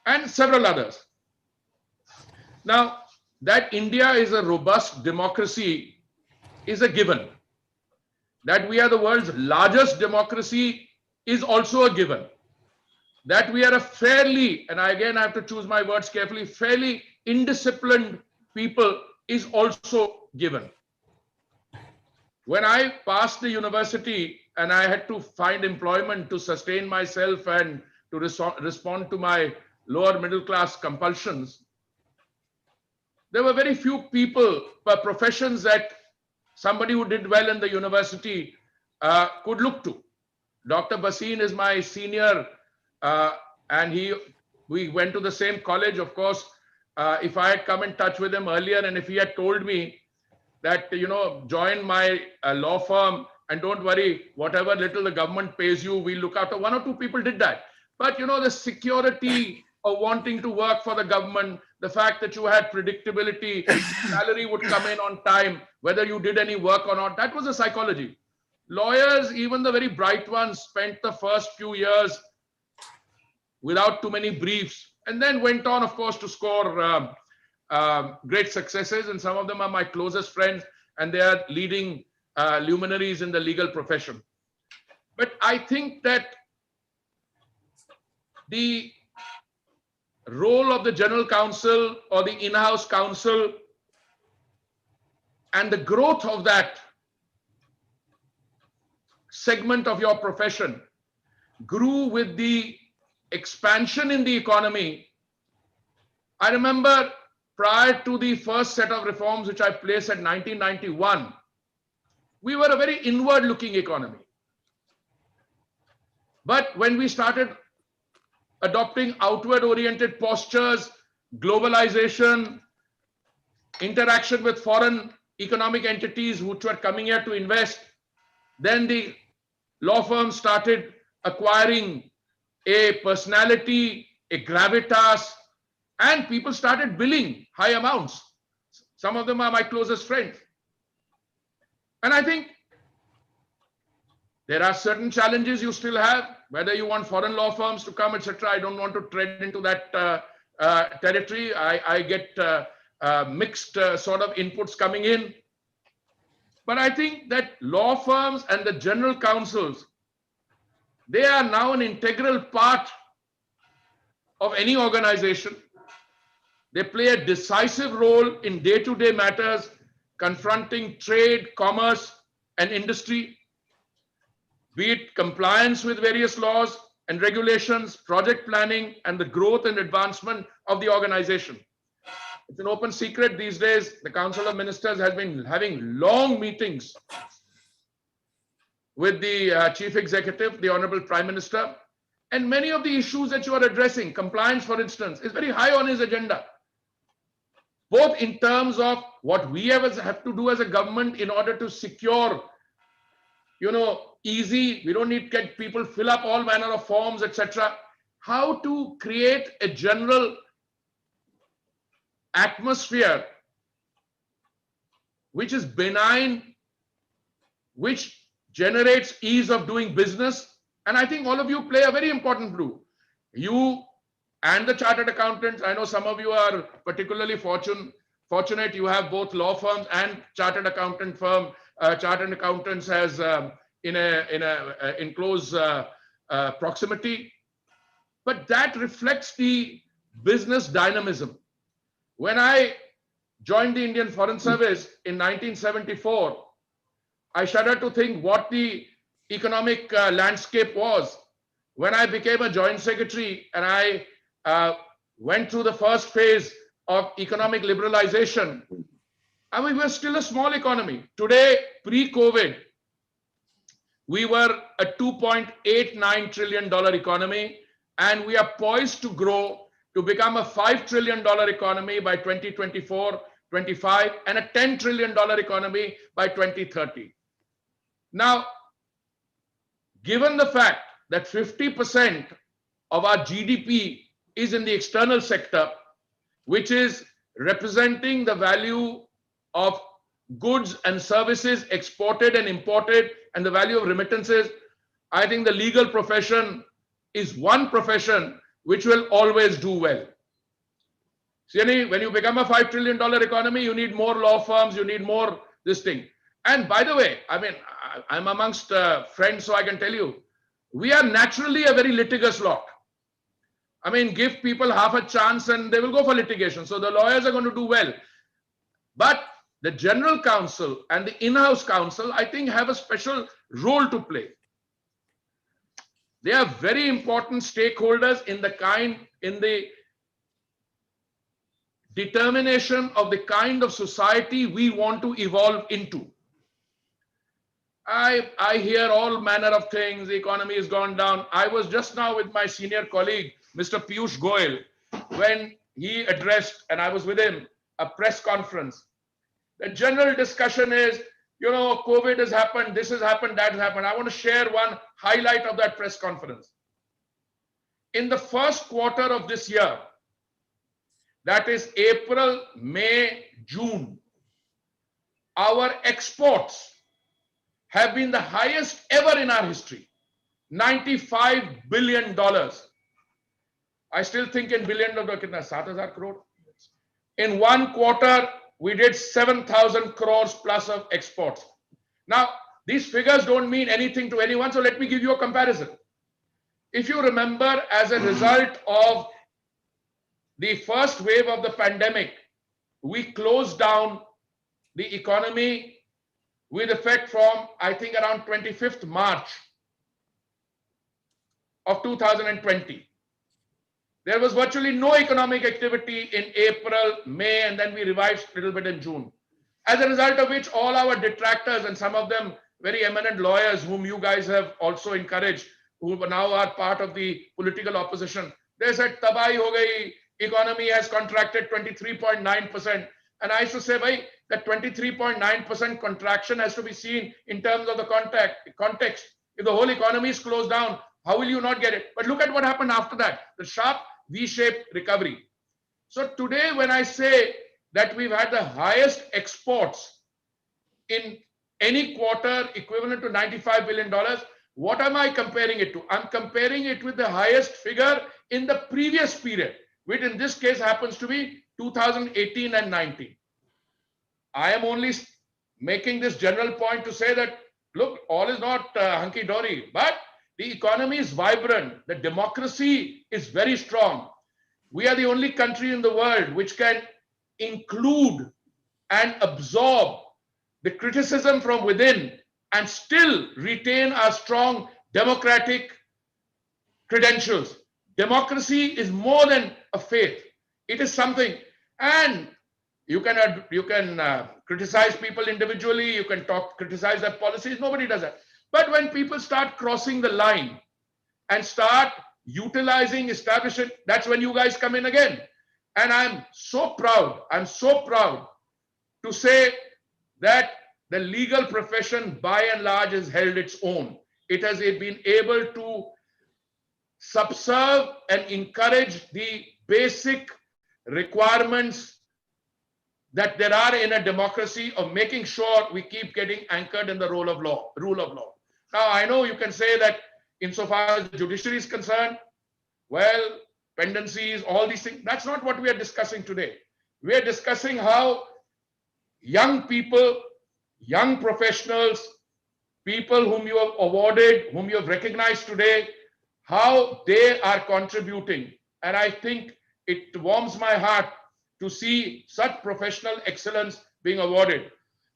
and several others. Now, that India is a robust democracy is a given. That we are the world's largest democracy is also a given. That we are a fairly, and again I have to choose my words carefully, fairly indisciplined people is also given. When I passed the university and I had to find employment to sustain myself and to respond to my lower middle class compulsions, there were very few people per professions that somebody who did well in the university could look to. Dr. Bhasin is my senior, and we went to the same college. Of course, if I had come in touch with him earlier, and if he had told me that, join my law firm and don't worry, whatever little the government pays you, we'll look after. 1 or 2 people did that. But, the security of wanting to work for the government, the fact that you had predictability, salary would come in on time, whether you did any work or not, that was the psychology. Lawyers, even the very bright ones, spent the first few years without too many briefs, and then went on, of course, to score great successes. And some of them are my closest friends, and they are leading luminaries in the legal profession. But I think that the role of the general counsel or the in-house counsel and the growth of that segment of your profession grew with the expansion in the economy. I remember prior to the first set of reforms which I placed at 1991, we were a very inward-looking economy. But when we started adopting outward-oriented postures, globalization, interaction with foreign economic entities which were coming here to invest, then the law firms started acquiring a personality, a gravitas, and people started billing high amounts. Some of them are my closest friends. And I think there are certain challenges you still have, whether you want foreign law firms to come, etc. I don't want to tread into that territory. I get mixed sort of inputs coming in. But I think that law firms and the general counsels, they are now an integral part of any organization. They play a decisive role in day-to-day matters, confronting trade, commerce, and industry, be it compliance with various laws and regulations, project planning, and the growth and advancement of the organization. It's an open secret these days. The Council of Ministers has been having long meetings with the Chief Executive, the Honorable Prime Minister, and many of the issues that you are addressing, compliance, for instance, is very high on his agenda, both in terms of what we have to do as a government in order to secure, easy, we don't need to get people fill up all manner of forms, etc. How to create a general atmosphere which is benign, which generates ease of doing business, And I think all of you play a very important role. You and the chartered accountants, I know some of you are particularly fortunate. You have both law firms and chartered accountant firm. Chartered accountants has in close proximity. But that reflects the business dynamism. When I joined the Indian Foreign Service in 1974, I shudder to think what the economic landscape was. When I became a joint secretary and I went through the first phase of economic liberalization, I mean, we were still a small economy. Today, pre-COVID, we were a $2.89 trillion economy, and we are poised to grow to become a $5 trillion economy by 2024, 25, and a $10 trillion economy by 2030. Now, given the fact that 50% of our GDP is in the external sector, which is representing the value of goods and services exported and imported and the value of remittances, I think the legal profession is one profession which will always do well. See, when you become a $5 trillion economy, you need more law firms, you need more this thing. And by the way, I mean, I'm amongst friends, so I can tell you, we are naturally a very litigious lot. I mean, give people half a chance and they will go for litigation. So the lawyers are going to do well. But the general counsel and the in-house counsel, I think, have a special role to play. They are very important stakeholders in the determination of the kind of society we want to evolve into. I hear all manner of things. The economy has gone down. I was just now with my senior colleague, Mr. Piyush Goyal, when he addressed, and I was with him, a press conference. The general discussion is, you know, COVID has happened, this has happened, that has happened. I want to share one highlight of that press conference. In the first quarter of this year, that is April, May, June, our exports have been the highest ever in our history, $95 billion. I still think in billion dollars, 7,000 crore. In one quarter, we did 7,000 crores plus of exports. Now, these figures don't mean anything to anyone, so let me give you a comparison. If you remember, as a result of the first wave of the pandemic, we closed down the economy with effect from, I think, around 25th March of 2020. There was virtually no economic activity in April, May, and then we revived a little bit in June. As a result of which, all our detractors, and some of them very eminent lawyers whom you guys have also encouraged, who now are part of the political opposition, they said, tabahi ho gayi, economy has contracted 23.9%. And I used to say, bhai, that 23.9% contraction has to be seen in terms of the context. If the whole economy is closed down, how will you not get it? But look at what happened after that, the sharp V-shaped recovery. So today, when I say that we've had the highest exports in any quarter equivalent to $95 billion, what am I comparing it to? I'm comparing it with the highest figure in the previous period, which in this case happens to be 2018 and 19. I am only making this general point to say that, look, all is not hunky-dory, but the economy is vibrant. The democracy is very strong. We are the only country in the world which can include and absorb the criticism from within and still retain our strong democratic credentials. Democracy is more than a faith. It is something. And you can criticize people individually. You can criticize their policies. Nobody does that. But when people start crossing the line and start utilizing, establishing, that's when you guys come in again. And I'm so proud to say that the legal profession by and large has held its own. It has been able to subserve and encourage the basic requirements that there are in a democracy of making sure we keep getting anchored in the rule of law. Now, I know you can say that insofar as the judiciary is concerned, well, pendencies, all these things, that's not what we are discussing today. We are discussing how young people, young professionals, people whom you have awarded, whom you have recognized today, how they are contributing. And I think it warms my heart to see such professional excellence being awarded.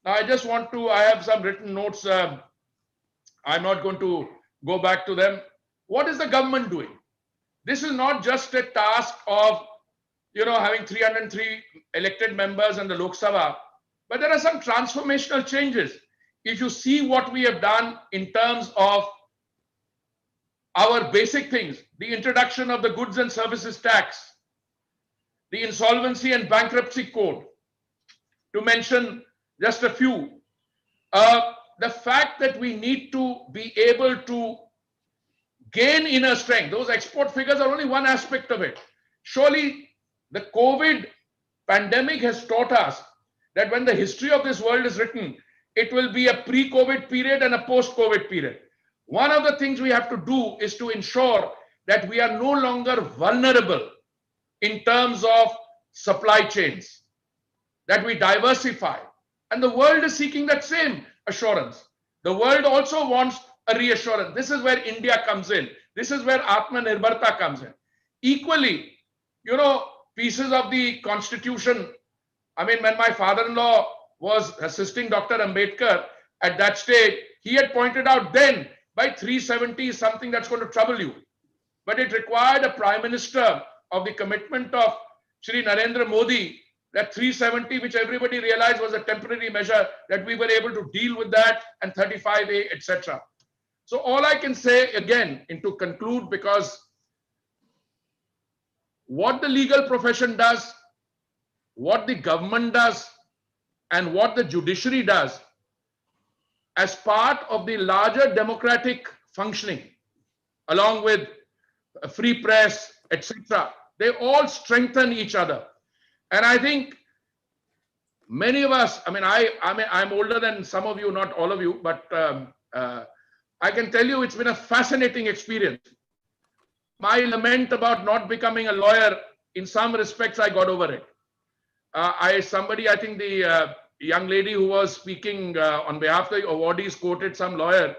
Now, I just want to, I have some written notes. I'm not going to go back to them. What is the government doing? This is not just a task of, having 303 elected members in the Lok Sabha, but there are some transformational changes. If you see what we have done in terms of our basic things, the introduction of the goods and services tax, the insolvency and bankruptcy code, to mention just a few, the fact that we need to be able to gain inner strength, those export figures are only one aspect of it. Surely the COVID pandemic has taught us that when the history of this world is written, it will be a pre-COVID period and a post-COVID period. One of the things we have to do is to ensure that we are no longer vulnerable in terms of supply chains, that we diversify. And the world is seeking that same assurance. The world also wants a reassurance. This is where India comes in. This is where Atmanirbharta comes in. Equally, pieces of the constitution. I mean, when my father-in-law was assisting Dr. Ambedkar at that stage, he had pointed out then by 370 is something that's going to trouble you. But it required a prime minister of the commitment of Shri Narendra Modi, that 370, which everybody realized was a temporary measure, that we were able to deal with that, and 35A, etc. So all I can say again, and to conclude, because what the legal profession does, what the government does, and what the judiciary does as part of the larger democratic functioning, along with a free press, etc., they all strengthen each other. And I think many of us, I'm older than some of you, not all of you, but I can tell you it's been a fascinating experience. My lament about not becoming a lawyer, in some respects, I got over it. I think the young lady who was speaking on behalf of the awardees quoted some lawyer.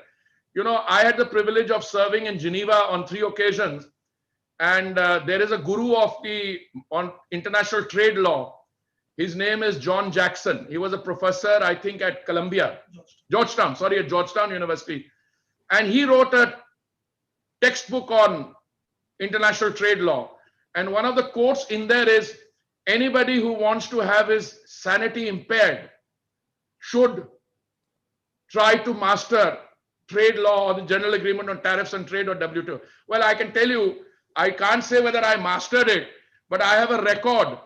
I had the privilege of serving in Geneva on 3 occasions. And there is a guru on international trade law. His name is John Jackson. He was a professor, I think, at Georgetown University. And he wrote a textbook on international trade law. And one of the quotes in there is, anybody who wants to have his sanity impaired should try to master trade law or the General Agreement on Tariffs and Trade, or WTO. Well, I can tell you, I can't say whether I mastered it, but I have a record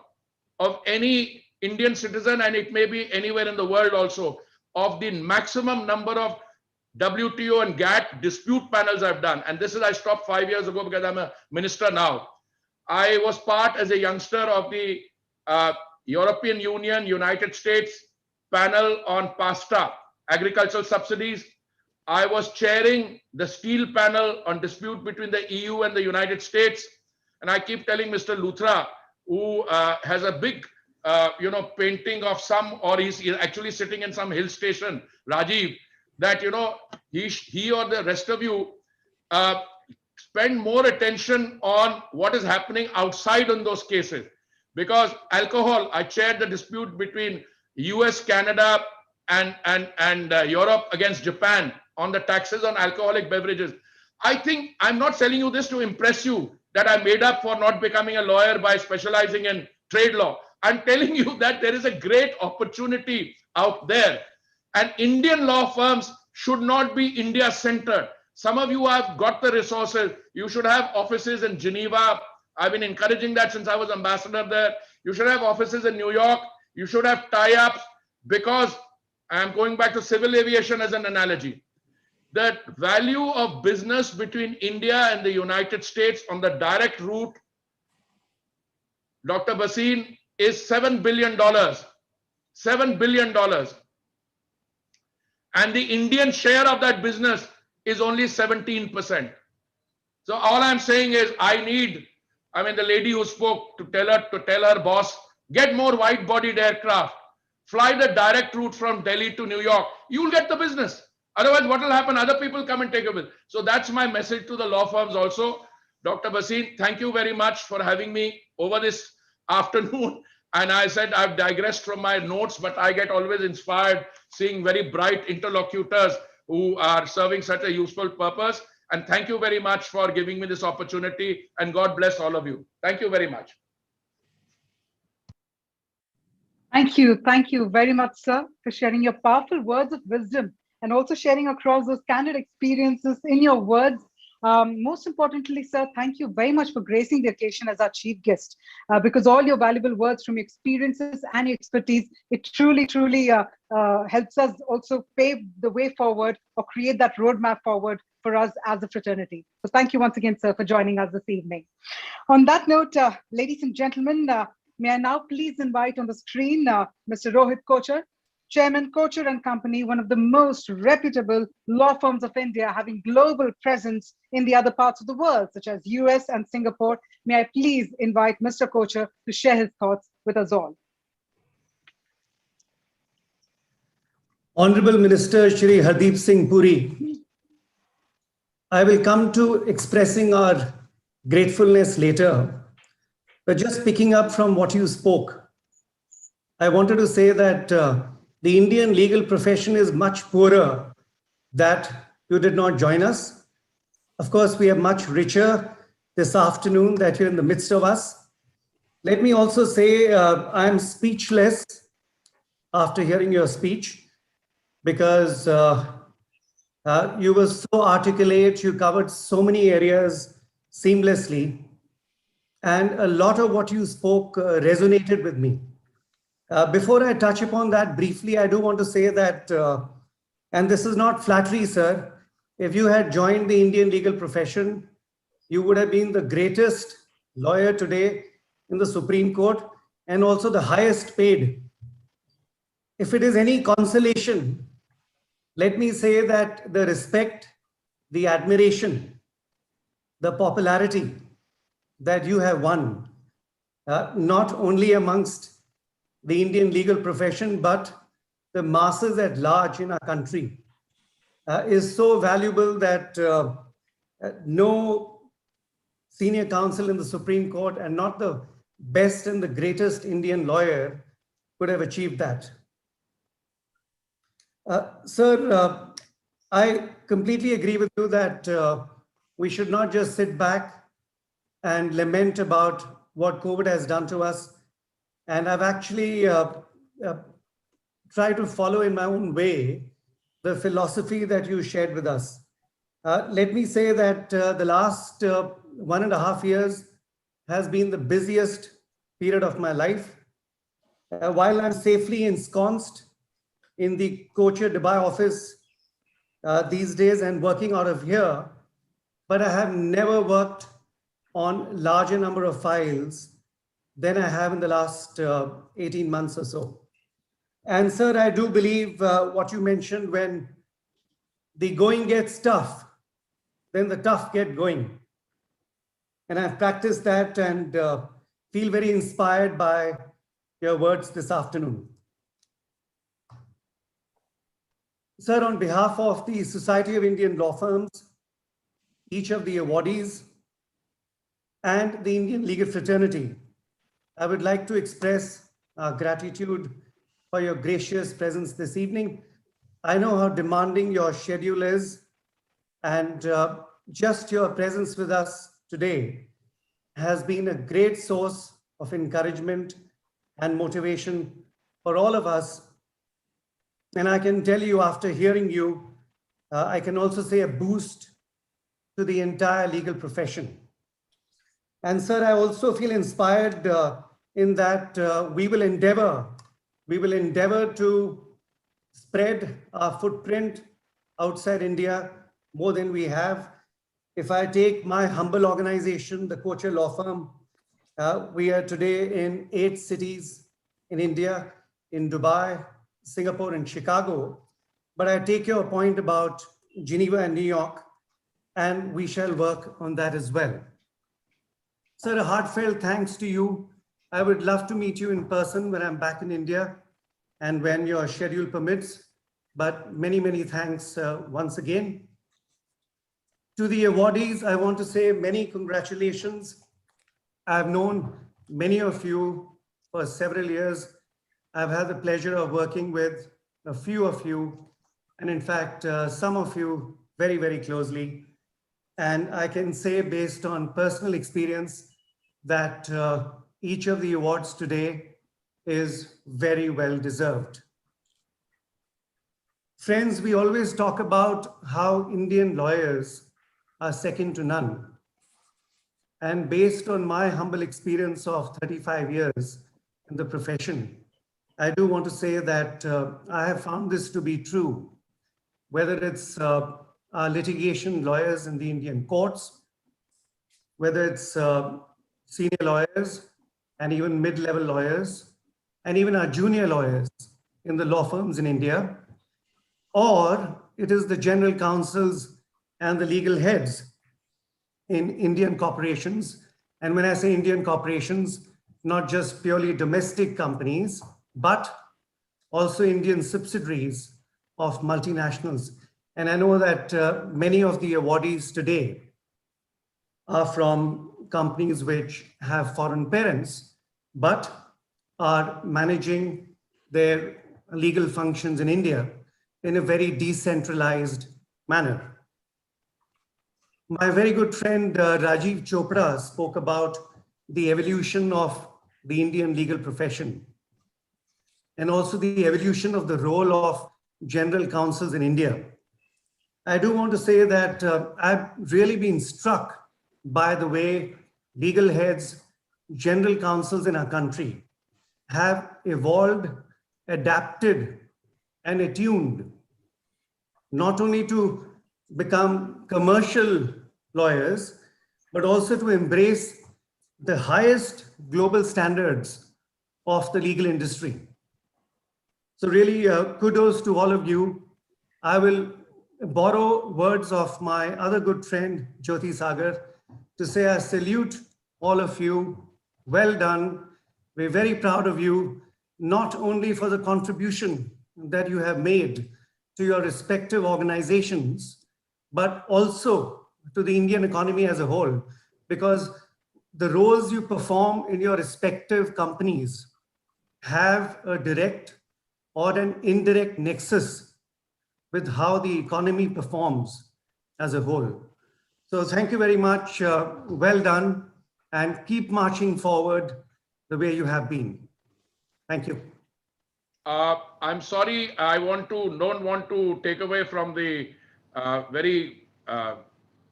of any Indian citizen, and it may be anywhere in the world also, of the maximum number of WTO and GATT dispute panels I've done. And this is, I stopped 5 years ago because I'm a minister now. I was part as a youngster of the European Union, United States panel on PASTA, agricultural subsidies. I was chairing the steel panel on dispute between the EU and the United States. And I keep telling Mr. Luthra, who has a big, painting of some, or he's actually sitting in some hill station, Rajiv, that, he or the rest of you spend more attention on what is happening outside in those cases. Because alcohol, I chaired the dispute between US, Canada, and Europe against Japan on the taxes on alcoholic beverages. I think I'm not telling you this to impress you, that I made up for not becoming a lawyer by specializing in trade law. I'm telling you that there is a great opportunity out there. And Indian law firms should not be India-centered. Some of you have got the resources. You should have offices in Geneva. I've been encouraging that since I was ambassador there. You should have offices in New York. You should have tie-ups, because I'm going back to civil aviation as an analogy. The value of business between India and the United States on the direct route, Dr. Bhasin, is $7 billion. $7 billion. And the Indian share of that business is only 17%. So all I'm saying is the lady who spoke, to tell her boss, get more wide-bodied aircraft, fly the direct route from Delhi to New York. You'll get the business. Otherwise, what will happen? Other people come and take a bill. So that's my message to the law firms also. Dr. Bhasin, thank you very much for having me over this afternoon. And I said I've digressed from my notes, but I get always inspired seeing very bright interlocutors who are serving such a useful purpose. And thank you very much for giving me this opportunity. And God bless all of you. Thank you very much. Thank you. Thank you very much, sir, for sharing your powerful words of wisdom and also sharing across those candid experiences in your words. Most importantly, sir, thank you very much for gracing the occasion as our chief guest, because all your valuable words from your experiences and your expertise, it truly, truly helps us also pave the way forward or create that roadmap forward for us as a fraternity. So thank you once again, sir, for joining us this evening. On that note, ladies and gentlemen, may I now please invite on the screen Mr. Rohit Kochar, Chairman Kochar and Company, one of the most reputable law firms of India, having global presence in the other parts of the world, such as US and Singapore. May I please invite Mr. Kochar to share his thoughts with us all. Honorable Minister Shri Hardeep Singh Puri, I will come to expressing our gratefulness later, but just picking up from what you spoke, I wanted to say that the Indian legal profession is much poorer that you did not join us. Of course, we are much richer this afternoon that you're in the midst of us. Let me also say I'm speechless after hearing your speech, because you were so articulate, you covered so many areas seamlessly, and a lot of what you spoke resonated with me. Before I touch upon that briefly, I do want to say that, and this is not flattery, sir, if you had joined the Indian legal profession, you would have been the greatest lawyer today in the Supreme Court and also the highest paid. If it is any consolation, let me say that the respect, the admiration, the popularity that you have won, not only amongst the Indian legal profession, but the masses at large in our country, is so valuable that no senior counsel in the Supreme Court and not the best and the greatest Indian lawyer could have achieved that. Sir, I completely agree with you that we should not just sit back and lament about what COVID has done to us. And I've actually tried to follow in my own way the philosophy that you shared with us. Let me say that the last 1.5 years has been the busiest period of my life. While I'm safely ensconced in the Kochar Dubai office these days and working out of here, but I have never worked on larger number of files than I have in the last 18 months or so. And sir, I do believe what you mentioned, when the going gets tough, then the tough get going. And I've practiced that and feel very inspired by your words this afternoon. Sir, on behalf of the Society of Indian Law Firms, each of the awardees, and the Indian legal fraternity, I would like to express our gratitude for your gracious presence this evening. I know how demanding your schedule is, and just your presence with us today has been a great source of encouragement and motivation for all of us. And I can tell you, after hearing you, I can also say a boost to the entire legal profession. And sir, I also feel inspired in that we will endeavor to spread our footprint outside India more than we have. If I take my humble organization, the Kochar Law Firm, we are today in 8 cities in India, in Dubai, Singapore, and Chicago. But I take your point about Geneva and New York. and we shall work on that as well. Sir, a heartfelt thanks to you. I would love to meet you in person when I'm back in India and when your schedule permits. But many, many thanks once again. To the awardees, I want to say many congratulations. I've known many of you for several years. I've had the pleasure of working with a few of you, and in fact, some of you very, very closely. And I can say based on personal experience that each of the awards today is very well deserved. Friends, we always talk about how Indian lawyers are second to none. And based on my humble experience of 35 years in the profession, I do want to say that I have found this to be true, whether it's our litigation lawyers in the Indian courts, whether it's senior lawyers and even mid-level lawyers, and even our junior lawyers in the law firms in India, or it is the general counsels and the legal heads in Indian corporations. And when I say Indian corporations, not just purely domestic companies, but also Indian subsidiaries of multinationals. And I know that many of the awardees today are from companies which have foreign parents, but are managing their legal functions in India in a very decentralized manner. My very good friend Rajiv Chopra spoke about the evolution of the Indian legal profession and also the evolution of the role of general counsels in India. I do want to say that I've really been struck by the way legal heads, general counsels in our country have evolved, adapted, and attuned not only to become commercial lawyers, but also to embrace the highest global standards of the legal industry. So really kudos to all of you. I will borrow words of my other good friend, Jyoti Sagar, to say I salute all of you. Well done. We're very proud of you, not only for the contribution that you have made to your respective organizations, but also to the Indian economy as a whole, because the roles you perform in your respective companies have a direct or an indirect nexus with how the economy performs as a whole. So thank you very much. Well done, and keep marching forward the way you have been. Thank you. I'm sorry, don't want to take away from the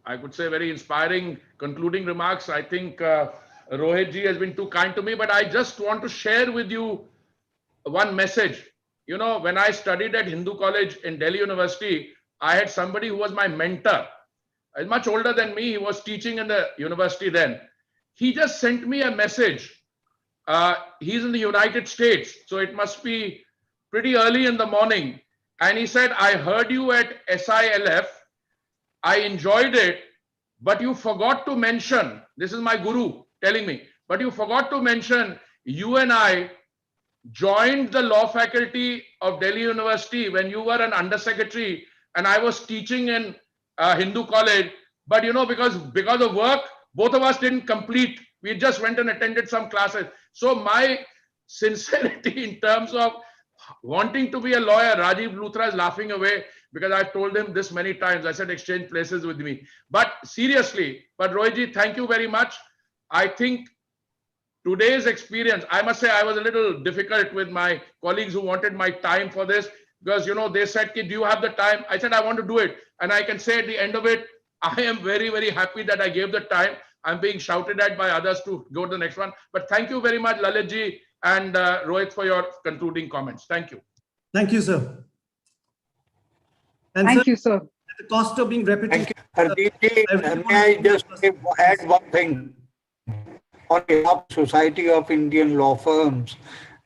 I could say very inspiring concluding remarks. I think Rohit ji has been too kind to me, but I just want to share with you one message. You know, when I studied at Hindu College in Delhi University, I had somebody who was my mentor. He's much older than me. He was teaching in the university then. He just sent me a message. He's in the United States, so it must be pretty early in the morning. And he said, I heard you at SILF. I enjoyed it, but you forgot to mention, this is my guru telling me, but you forgot to mention you and I joined the law faculty of Delhi University when you were an undersecretary and I was teaching in Hindu College. But you know, because of work, both of us didn't complete. We just went and attended some classes. So my sincerity in terms of wanting to be a lawyer, Rajiv Luthra is laughing away because I've told him this many times. I said, exchange places with me. But seriously, Rohitji, thank you very much. I think today's experience, I must say I was a little difficult with my colleagues who wanted my time for this because, you know, they said, do you have the time? I said, I want to do it. And I can say at the end of it, I am very, very happy that I gave the time. I'm being shouted at by others to go to the next one. But thank you very much, Lalitji and Rohit, for your concluding comments. Thank you. Thank you, sir. And Thank sir, you, sir. at the cost of being repetitive. Thank you. Hardeep, may I just add one thing on behalf of Society of Indian Law Firms,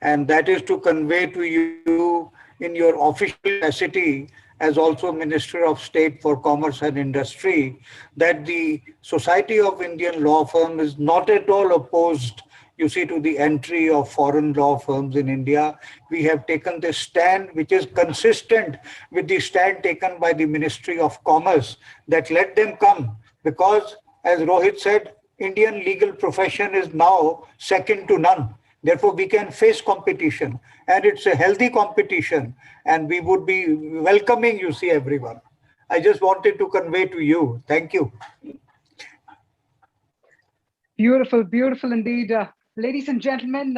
and that is to convey to you in your official capacity as also Minister of State for Commerce and Industry, that the Society of Indian Law Firms is not at all opposed, you see, to the entry of foreign law firms in India. We have taken this stand, which is consistent with the stand taken by the Ministry of Commerce, that let them come, because, as Rohit said, Indian legal profession is now second to none. Therefore, we can face competition, and it's a healthy competition, and we would be welcoming, you see, everyone. I just wanted to convey to you. Thank you. Beautiful, beautiful indeed. Ladies and gentlemen,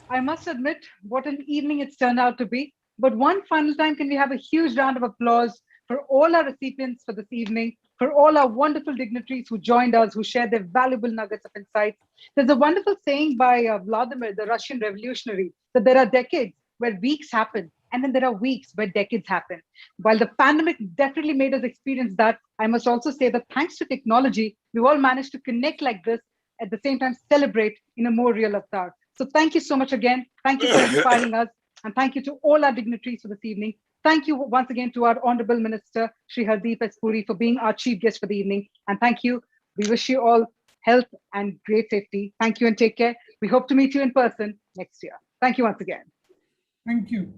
I must admit what an evening it's turned out to be. But one final time, can we have a huge round of applause for all our recipients for this evening, for all our wonderful dignitaries who joined us, who shared their valuable nuggets of insights. There's a wonderful saying by Vladimir, the Russian revolutionary, that there are decades where weeks happen, and then there are weeks where decades happen. While the pandemic definitely made us experience that, I must also say that thanks to technology, we've all managed to connect like this, at the same time celebrate in a more real avatar. So thank you so much again. Thank you for inspiring us. And thank you to all our dignitaries for this evening. Thank you once again to our Honorable Minister, Shri Hardeep S. Puri, for being our chief guest for the evening. And thank you. We wish you all health and great safety. Thank you and take care. We hope to meet you in person next year. Thank you once again. Thank you.